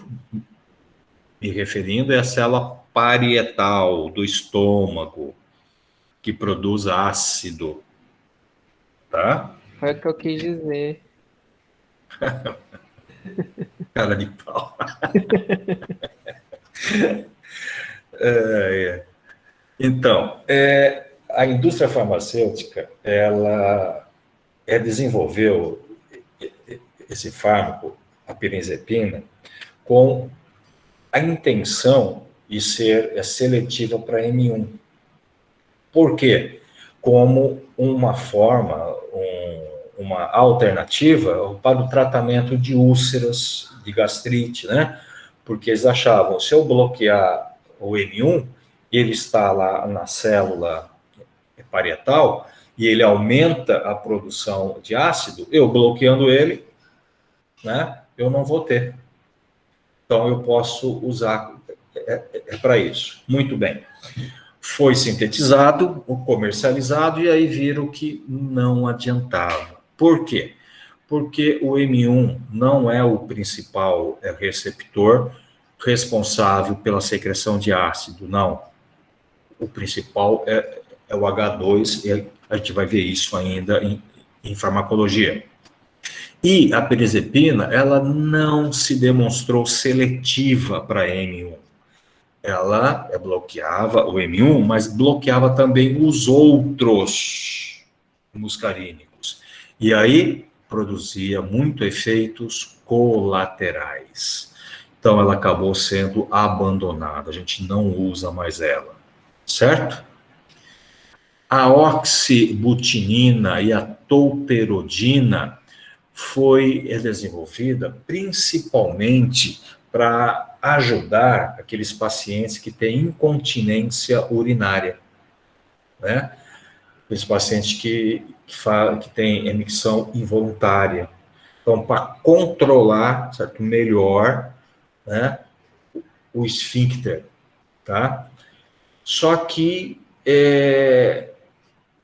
me referindo é a célula parietal do estômago, que produz ácido, tá? Foi o que eu quis dizer. Cara de pau. Então, a indústria farmacêutica, ela desenvolveu esse fármaco, a pirinzepina, com a intenção de ser seletiva para M1, Por quê? Como uma forma, uma alternativa para o tratamento de úlceras, de gastrite, né? Porque eles achavam, se eu bloquear o M1, ele está lá na célula parietal e ele aumenta a produção de ácido, eu bloqueando ele, né? Eu não vou ter. Então eu posso usar para isso. Muito bem. Foi sintetizado, comercializado, e aí viram que não adiantava. Por quê? Porque o M1 não é o principal receptor responsável pela secreção de ácido, não. O principal é o H2, e a gente vai ver isso ainda em farmacologia. E a pirazepina, ela não se demonstrou seletiva para M1. Ela bloqueava o M1, mas bloqueava também os outros muscarínicos. E aí produzia muito efeitos colaterais. Então ela acabou sendo abandonada, a gente não usa mais ela, certo? A oxibutinina e a tolperodina foi desenvolvida principalmente para ajudar aqueles pacientes que têm incontinência urinária, né? Aqueles pacientes que têm emicção involuntária. Então, para controlar, certo, melhor, né, o esfíncter, tá? Só que,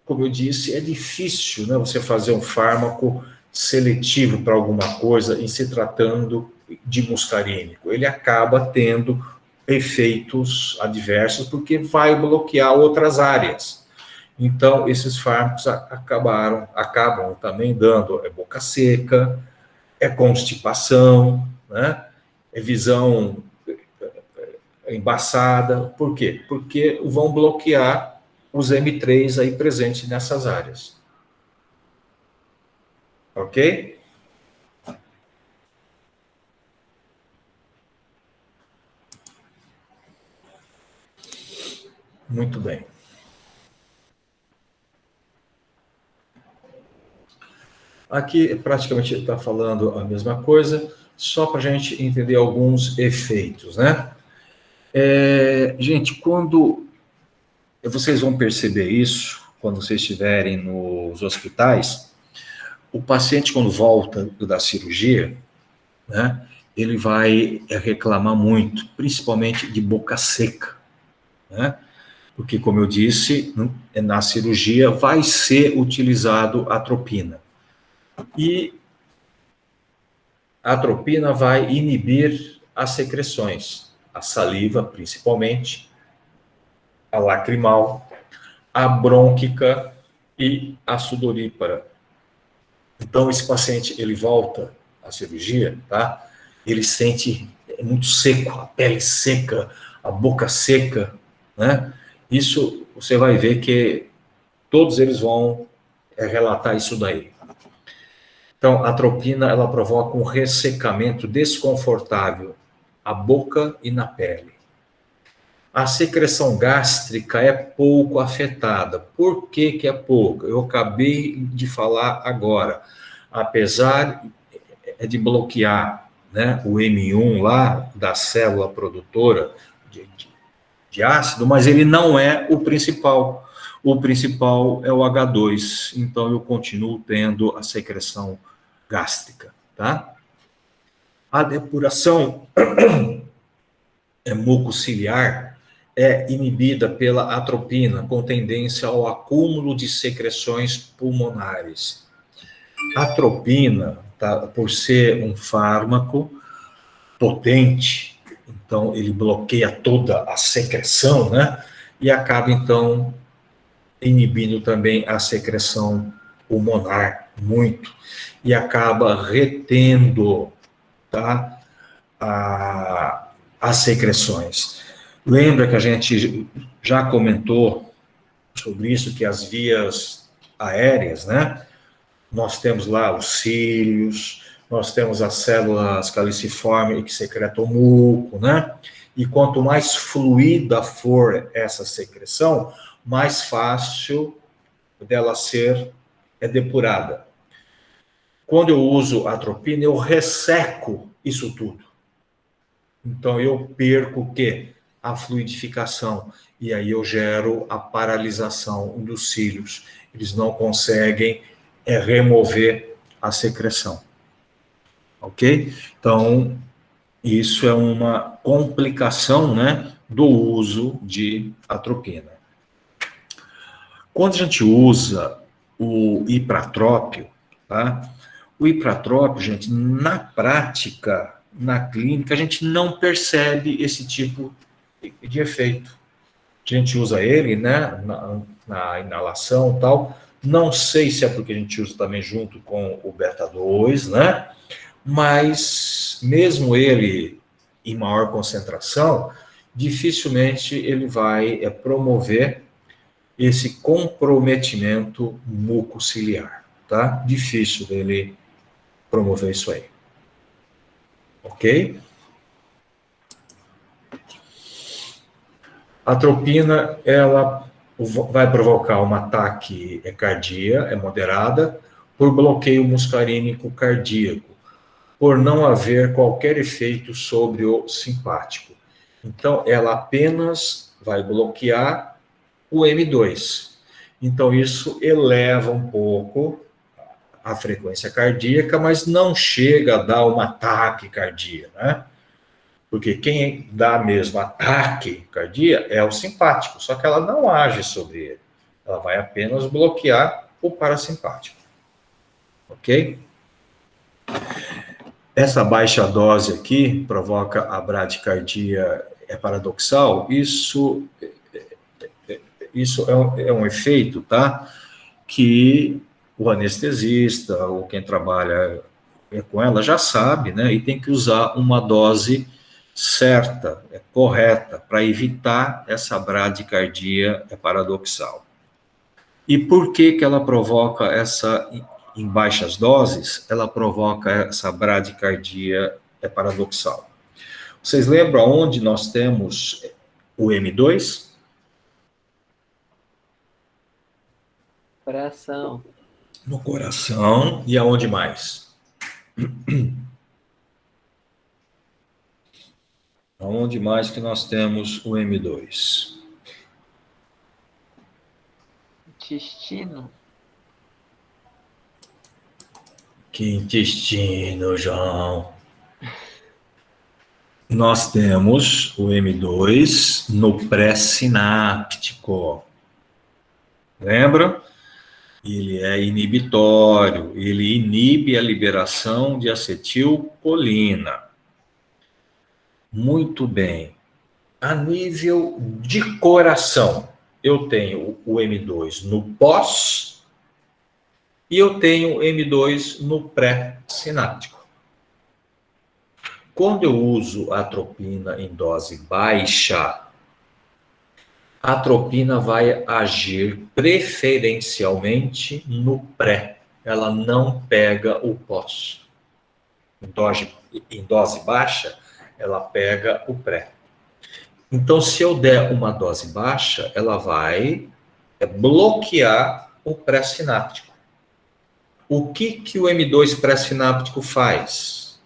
como eu disse, é difícil, né, você fazer um fármaco seletivo para alguma coisa em se tratando de muscarínico. Ele acaba tendo efeitos adversos porque vai bloquear outras áreas. Então, esses fármacos acabam também dando boca seca, constipação, né? Visão embaçada. Por quê? Porque vão bloquear os M3 aí presentes nessas áreas. Ok? Muito bem. Aqui praticamente está falando a mesma coisa, só para a gente entender alguns efeitos, né? Gente, quando vocês vão perceber isso, quando vocês estiverem nos hospitais, o paciente, quando volta da cirurgia, né, ele vai reclamar muito, principalmente de boca seca, né? Porque, como eu disse, na cirurgia vai ser utilizado atropina. E a atropina vai inibir as secreções, a saliva, principalmente, a lacrimal, a brônquica e a sudorípara. Então, esse paciente, ele volta à cirurgia, tá? Ele sente muito seco, a pele seca, a boca seca, né? Isso, você vai ver que todos eles vão relatar isso daí. Então, a atropina, ela provoca um ressecamento desconfortável na boca e na pele. A secreção gástrica é pouco afetada. Por que que é pouco? Eu acabei de falar agora. Apesar de bloquear, né, o M1 lá da célula produtora de ácido, mas ele não é o principal. O principal é o H2. Então, eu continuo tendo a secreção gástrica, tá? A depuração mucociliar é inibida pela atropina, com tendência ao acúmulo de secreções pulmonares. A atropina, tá, por ser um fármaco potente, então ele bloqueia toda a secreção, né? E acaba, então, inibindo também a secreção pulmonar, muito. E acaba retendo, tá, as secreções. Lembra que a gente já comentou sobre isso, que as vias aéreas, né? Nós temos lá os cílios, nós temos as células caliciformes que secretam muco, né? E quanto mais fluida for essa secreção, mais fácil dela ser depurada. Quando eu uso atropina, eu resseco isso tudo. Então, eu perco o quê? A fluidificação. E aí eu gero a paralisação dos cílios. Eles não conseguem remover a secreção. Ok? Então, isso é uma complicação, né, do uso de atropina. Quando a gente usa o ipratrópio, tá? O ipratrópio, gente, na prática, na clínica, a gente não percebe esse tipo de efeito. A gente usa ele, né, na inalação e tal. Não sei se é porque a gente usa também junto com o beta-2, né? Mas mesmo ele em maior concentração, dificilmente ele vai promover esse comprometimento mucociliar, tá? Difícil dele promover isso aí. Ok? A atropina, ela vai provocar um ataque cardíaco, moderada, por bloqueio muscarínico cardíaco, por não haver qualquer efeito sobre o simpático. Então, ela apenas vai bloquear o M2. Então, isso eleva um pouco a frequência cardíaca, mas não chega a dar um ataque cardíaco, né? Porque quem dá mesmo ataque cardíaco é o simpático, só que ela não age sobre ele. Ela vai apenas bloquear o parasimpático. Ok? Essa baixa dose aqui provoca a bradicardia paradoxal. Isso é um efeito, tá? Que o anestesista ou quem trabalha com ela já sabe, né? E tem que usar uma dose certa, correta, para evitar essa bradicardia paradoxal. E por que ela provoca essa, em baixas doses, ela provoca essa bradicardia paradoxal? Vocês lembram onde nós temos o M2? Coração. No coração. E aonde mais? Aonde mais que nós temos o M2? Intestino. Que intestino, João? Nós temos o M2 no pré-sináptico. Lembra? Ele é inibitório, ele inibe a liberação de acetilcolina. Muito bem. A nível de coração, eu tenho o M2 no pós e eu tenho o M2 no pré-sináptico. Quando eu uso a atropina em dose baixa, a atropina vai agir preferencialmente no pré. Ela não pega o pós. Em dose baixa, ela pega o pré. Então, se eu der uma dose baixa, ela vai bloquear o pré-sináptico. O que o M2 pré-sináptico faz?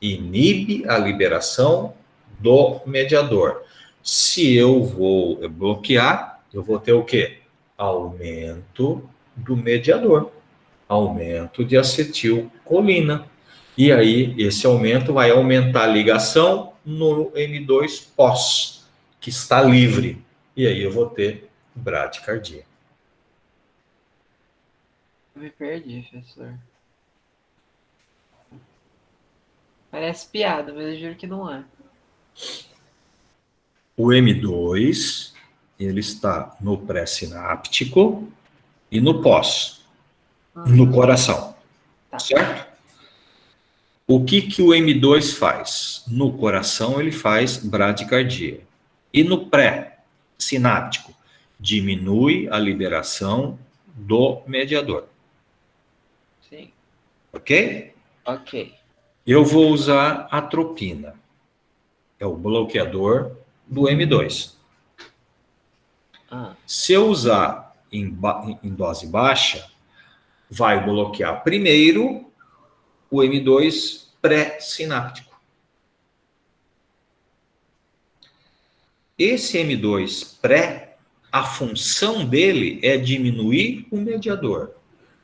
Inibe a liberação do mediador. Se eu vou bloquear, eu vou ter o quê? Aumento do mediador, aumento de acetilcolina. E aí, esse aumento vai aumentar a ligação no M2 pós, que está livre. E aí eu vou ter bradicardia. Eu me perdi, professor. Parece piada, mas eu juro que não é. O M2, ele está no pré-sináptico e no pós, no coração, Tá. certo? O que o M2 faz? No coração, ele faz bradicardia. E no pré-sináptico, diminui a liberação do mediador. Sim. Ok? Ok. Eu vou usar atropina. É o bloqueador do M2. Se eu usar em dose baixa, vai bloquear primeiro o M2 pré-sináptico. Esse M2 pré, a função dele é diminuir o mediador.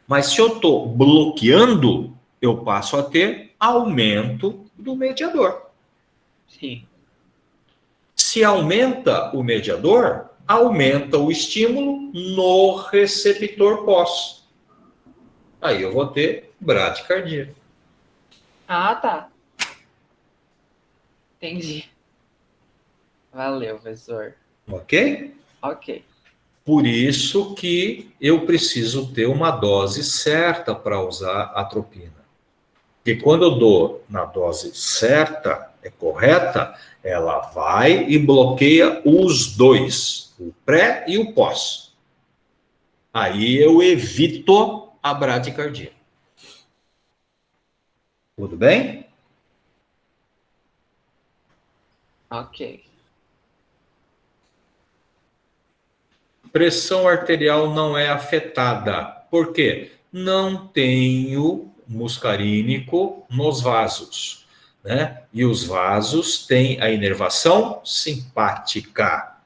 Mas se eu estou bloqueando, eu passo a ter aumento do mediador. Sim. Se aumenta o mediador, aumenta o estímulo no receptor pós. Aí eu vou ter bradicardia. Ah, tá. Entendi. Valeu, professor. Ok? Ok. Por isso que eu preciso ter uma dose certa para usar a atropina. Porque quando eu dou na dose certa, correta, ela vai e bloqueia os dois, o pré e o pós. Aí eu evito a bradicardia. Tudo bem? Ok. Pressão arterial não é afetada. Por quê? Não tenho muscarínico nos vasos, né? E os vasos têm a inervação simpática.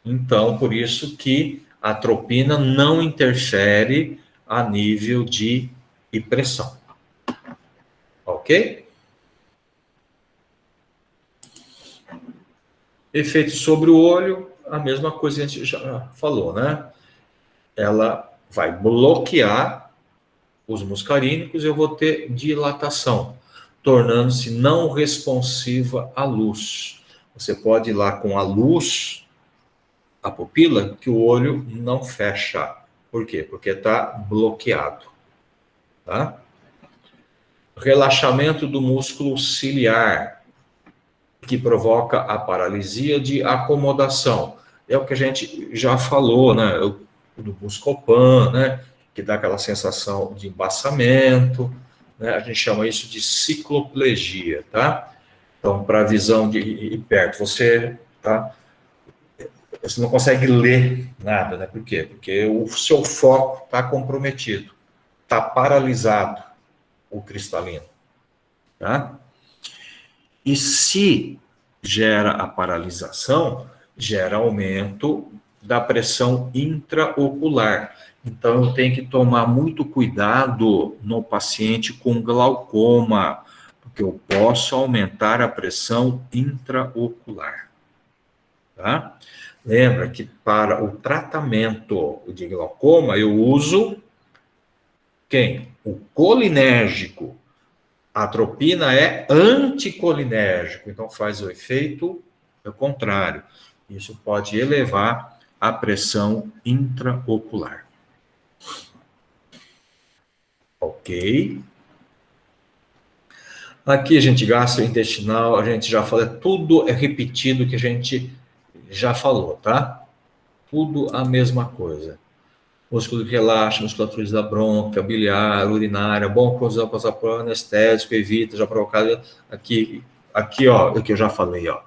Então, por isso que a atropina não interfere a nível de pressão. Ok? Efeito sobre o olho, a mesma coisa que a gente já falou, né? Ela vai bloquear os muscarínicos e eu vou ter dilatação, tornando-se não responsiva à luz. Você pode ir lá com a luz, a pupila, que o olho não fecha. Por quê? Porque está bloqueado. Tá? Relaxamento do músculo ciliar, que provoca a paralisia de acomodação. É o que a gente já falou, né? Do Buscopan, né? Que dá aquela sensação de embaçamento, né? A gente chama isso de cicloplegia, tá? Então, para a visão de perto, você não consegue ler nada, né? Por quê? Porque o seu foco está comprometido, está paralisado o cristalino, tá? E se gera a paralisação, gera aumento da pressão intraocular. Então, eu tenho que tomar muito cuidado no paciente com glaucoma, porque eu posso aumentar a pressão intraocular. Tá? Lembra que para o tratamento de glaucoma, eu uso quem? O colinérgico. A atropina é anticolinérgico, então faz o efeito contrário. Isso pode elevar a pressão intraocular. Ok. Aqui, gente, gastrointestinal, a gente já falou, tudo é repetido que a gente já falou, tá? Tudo a mesma coisa. Músculo que relaxa, musculatura da bronca, biliar, urinária, bom condição passar por anestésico, evita, já provocado aqui, ó, o que eu já falei, ó.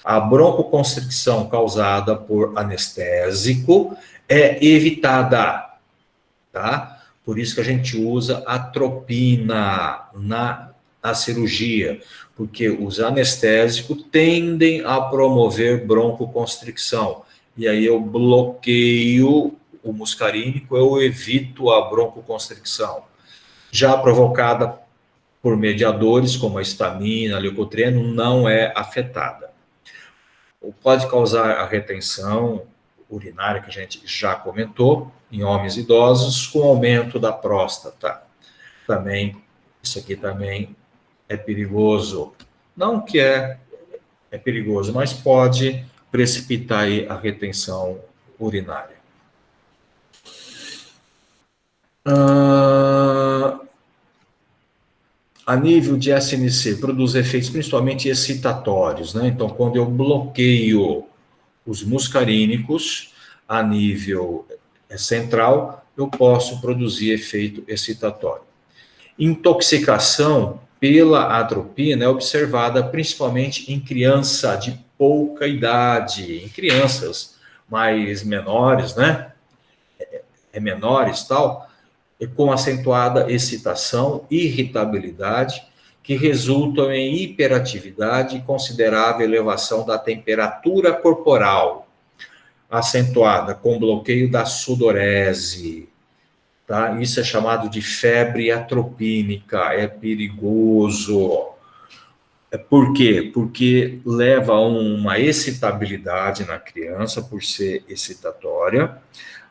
A broncoconstricção causada por anestésico é evitada, tá? Por isso que a gente usa atropina na cirurgia, porque os anestésicos tendem a promover broncoconstricção. E aí eu bloqueio o muscarínico, eu evito a broncoconstricção. Já provocada por mediadores, como a histamina, a leucotrieno, não é afetada. Pode causar a retenção urinária, que a gente já comentou, em homens idosos, com aumento da próstata. Também, isso aqui também é perigoso. Não que é perigoso, mas pode precipitar aí a retenção urinária. A nível de SNC, produz efeitos principalmente excitatórios, né? Então, quando eu bloqueio os muscarínicos a nível central, eu posso produzir efeito excitatório. Intoxicação pela atropina é observada principalmente em criança de pouca idade, em crianças mais menores, né? Menores, tal, com acentuada excitação, irritabilidade, que resultam em hiperatividade e considerável elevação da temperatura corporal, acentuada com bloqueio da sudorese, tá? Isso é chamado de febre atropínica, é perigoso. Por quê? Porque leva a uma excitabilidade na criança, por ser excitatória.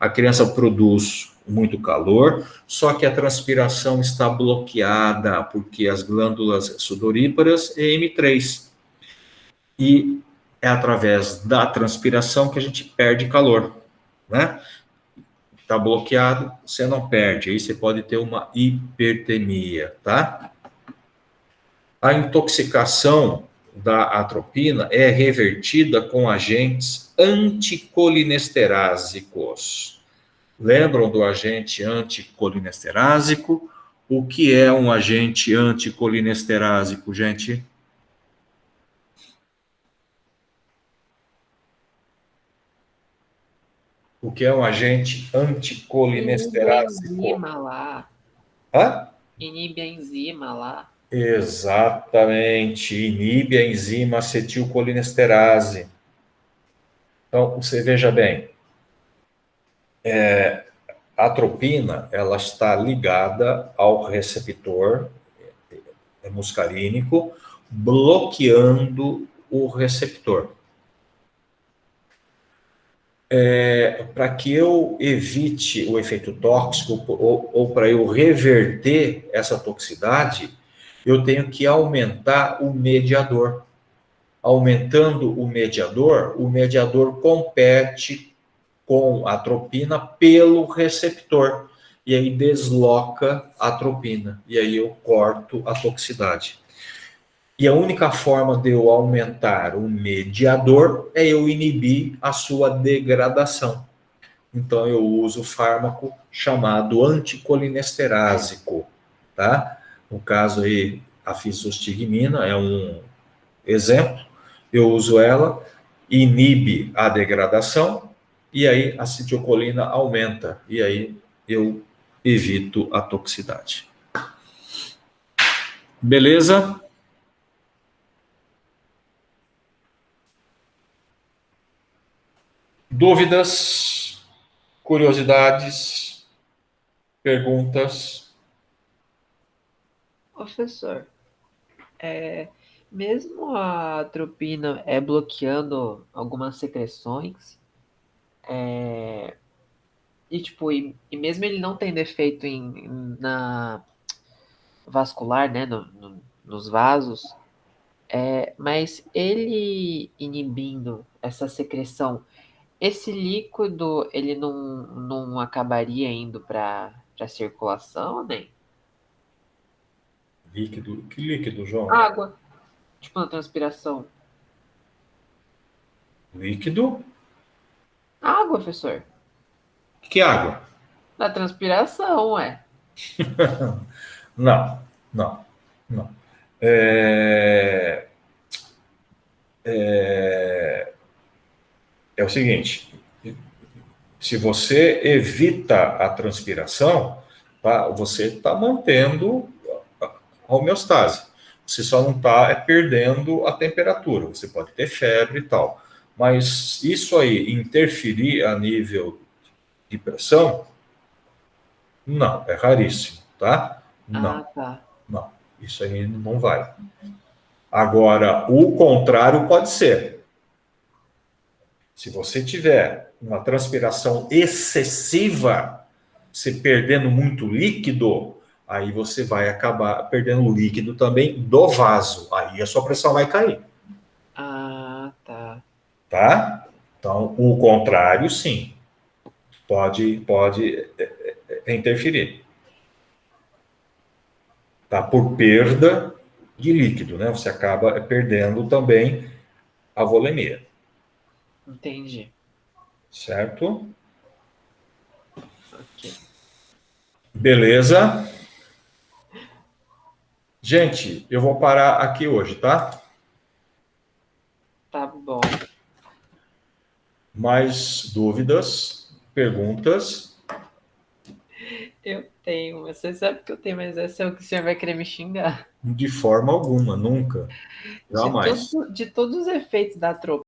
A criança produz muito calor, só que a transpiração está bloqueada, porque as glândulas sudoríparas é M3. E é através da transpiração que a gente perde calor, né? Está bloqueado, você não perde. Aí você pode ter uma hipertermia, tá? A intoxicação da atropina é revertida com agentes anticolinesterásicos. Lembram do agente anticolinesterásico? O que é um agente anticolinesterásico, gente? O que é um agente Inibe a anticolinesterásico? enzima lá. Hã? Inibe a enzima lá. Exatamente, inibe a enzima acetilcolinesterase. Então, você veja bem, a atropina, ela está ligada ao receptor muscarínico, bloqueando o receptor. Para que eu evite o efeito tóxico ou para eu reverter essa toxicidade, eu tenho que aumentar o mediador. Aumentando o mediador compete com a atropina pelo receptor. E aí desloca a atropina. E aí eu corto a toxicidade. E a única forma de eu aumentar o mediador é eu inibir a sua degradação. Então eu uso o fármaco chamado anticolinesterase, tá? No caso aí, a fisostigmina é um exemplo. Eu uso ela, inibe a degradação, e aí a acetilcolina aumenta, e aí eu evito a toxicidade. Beleza? Dúvidas, curiosidades, perguntas? Professor, mesmo a atropina bloqueando algumas secreções, e tipo, e mesmo ele não tendo efeito na vascular, né, nos vasos, mas ele inibindo essa secreção, esse líquido ele não acabaria indo para a circulação, né? Líquido, que líquido, João? Água, tipo na transpiração. Líquido? Água, professor. Que água? Na transpiração, ué. Não, não, não. É, é o seguinte, se você evita a transpiração, tá, você está mantendo a homeostase. Você só não está perdendo a temperatura. Você pode ter febre e tal. Mas isso aí interferir a nível de pressão, não, é raríssimo, tá? Ah, Não, tá. não. Isso aí não vai. Agora, o contrário pode ser. Se você tiver uma transpiração excessiva, se perdendo muito líquido, aí você vai acabar perdendo o líquido também do vaso. Aí a sua pressão vai cair, Ah, tá. tá? Então, o contrário, sim, pode interferir, tá? Por perda de líquido, né? Você acaba perdendo também a volemia, Entendi. certo? Ok. Beleza? Gente, eu vou parar aqui hoje, tá? Tá bom. Mais dúvidas, perguntas? Eu tenho, você sabe que eu tenho, mas essa é o que o senhor vai querer me xingar. De forma alguma, nunca. Jamais. De todos os efeitos da tropa.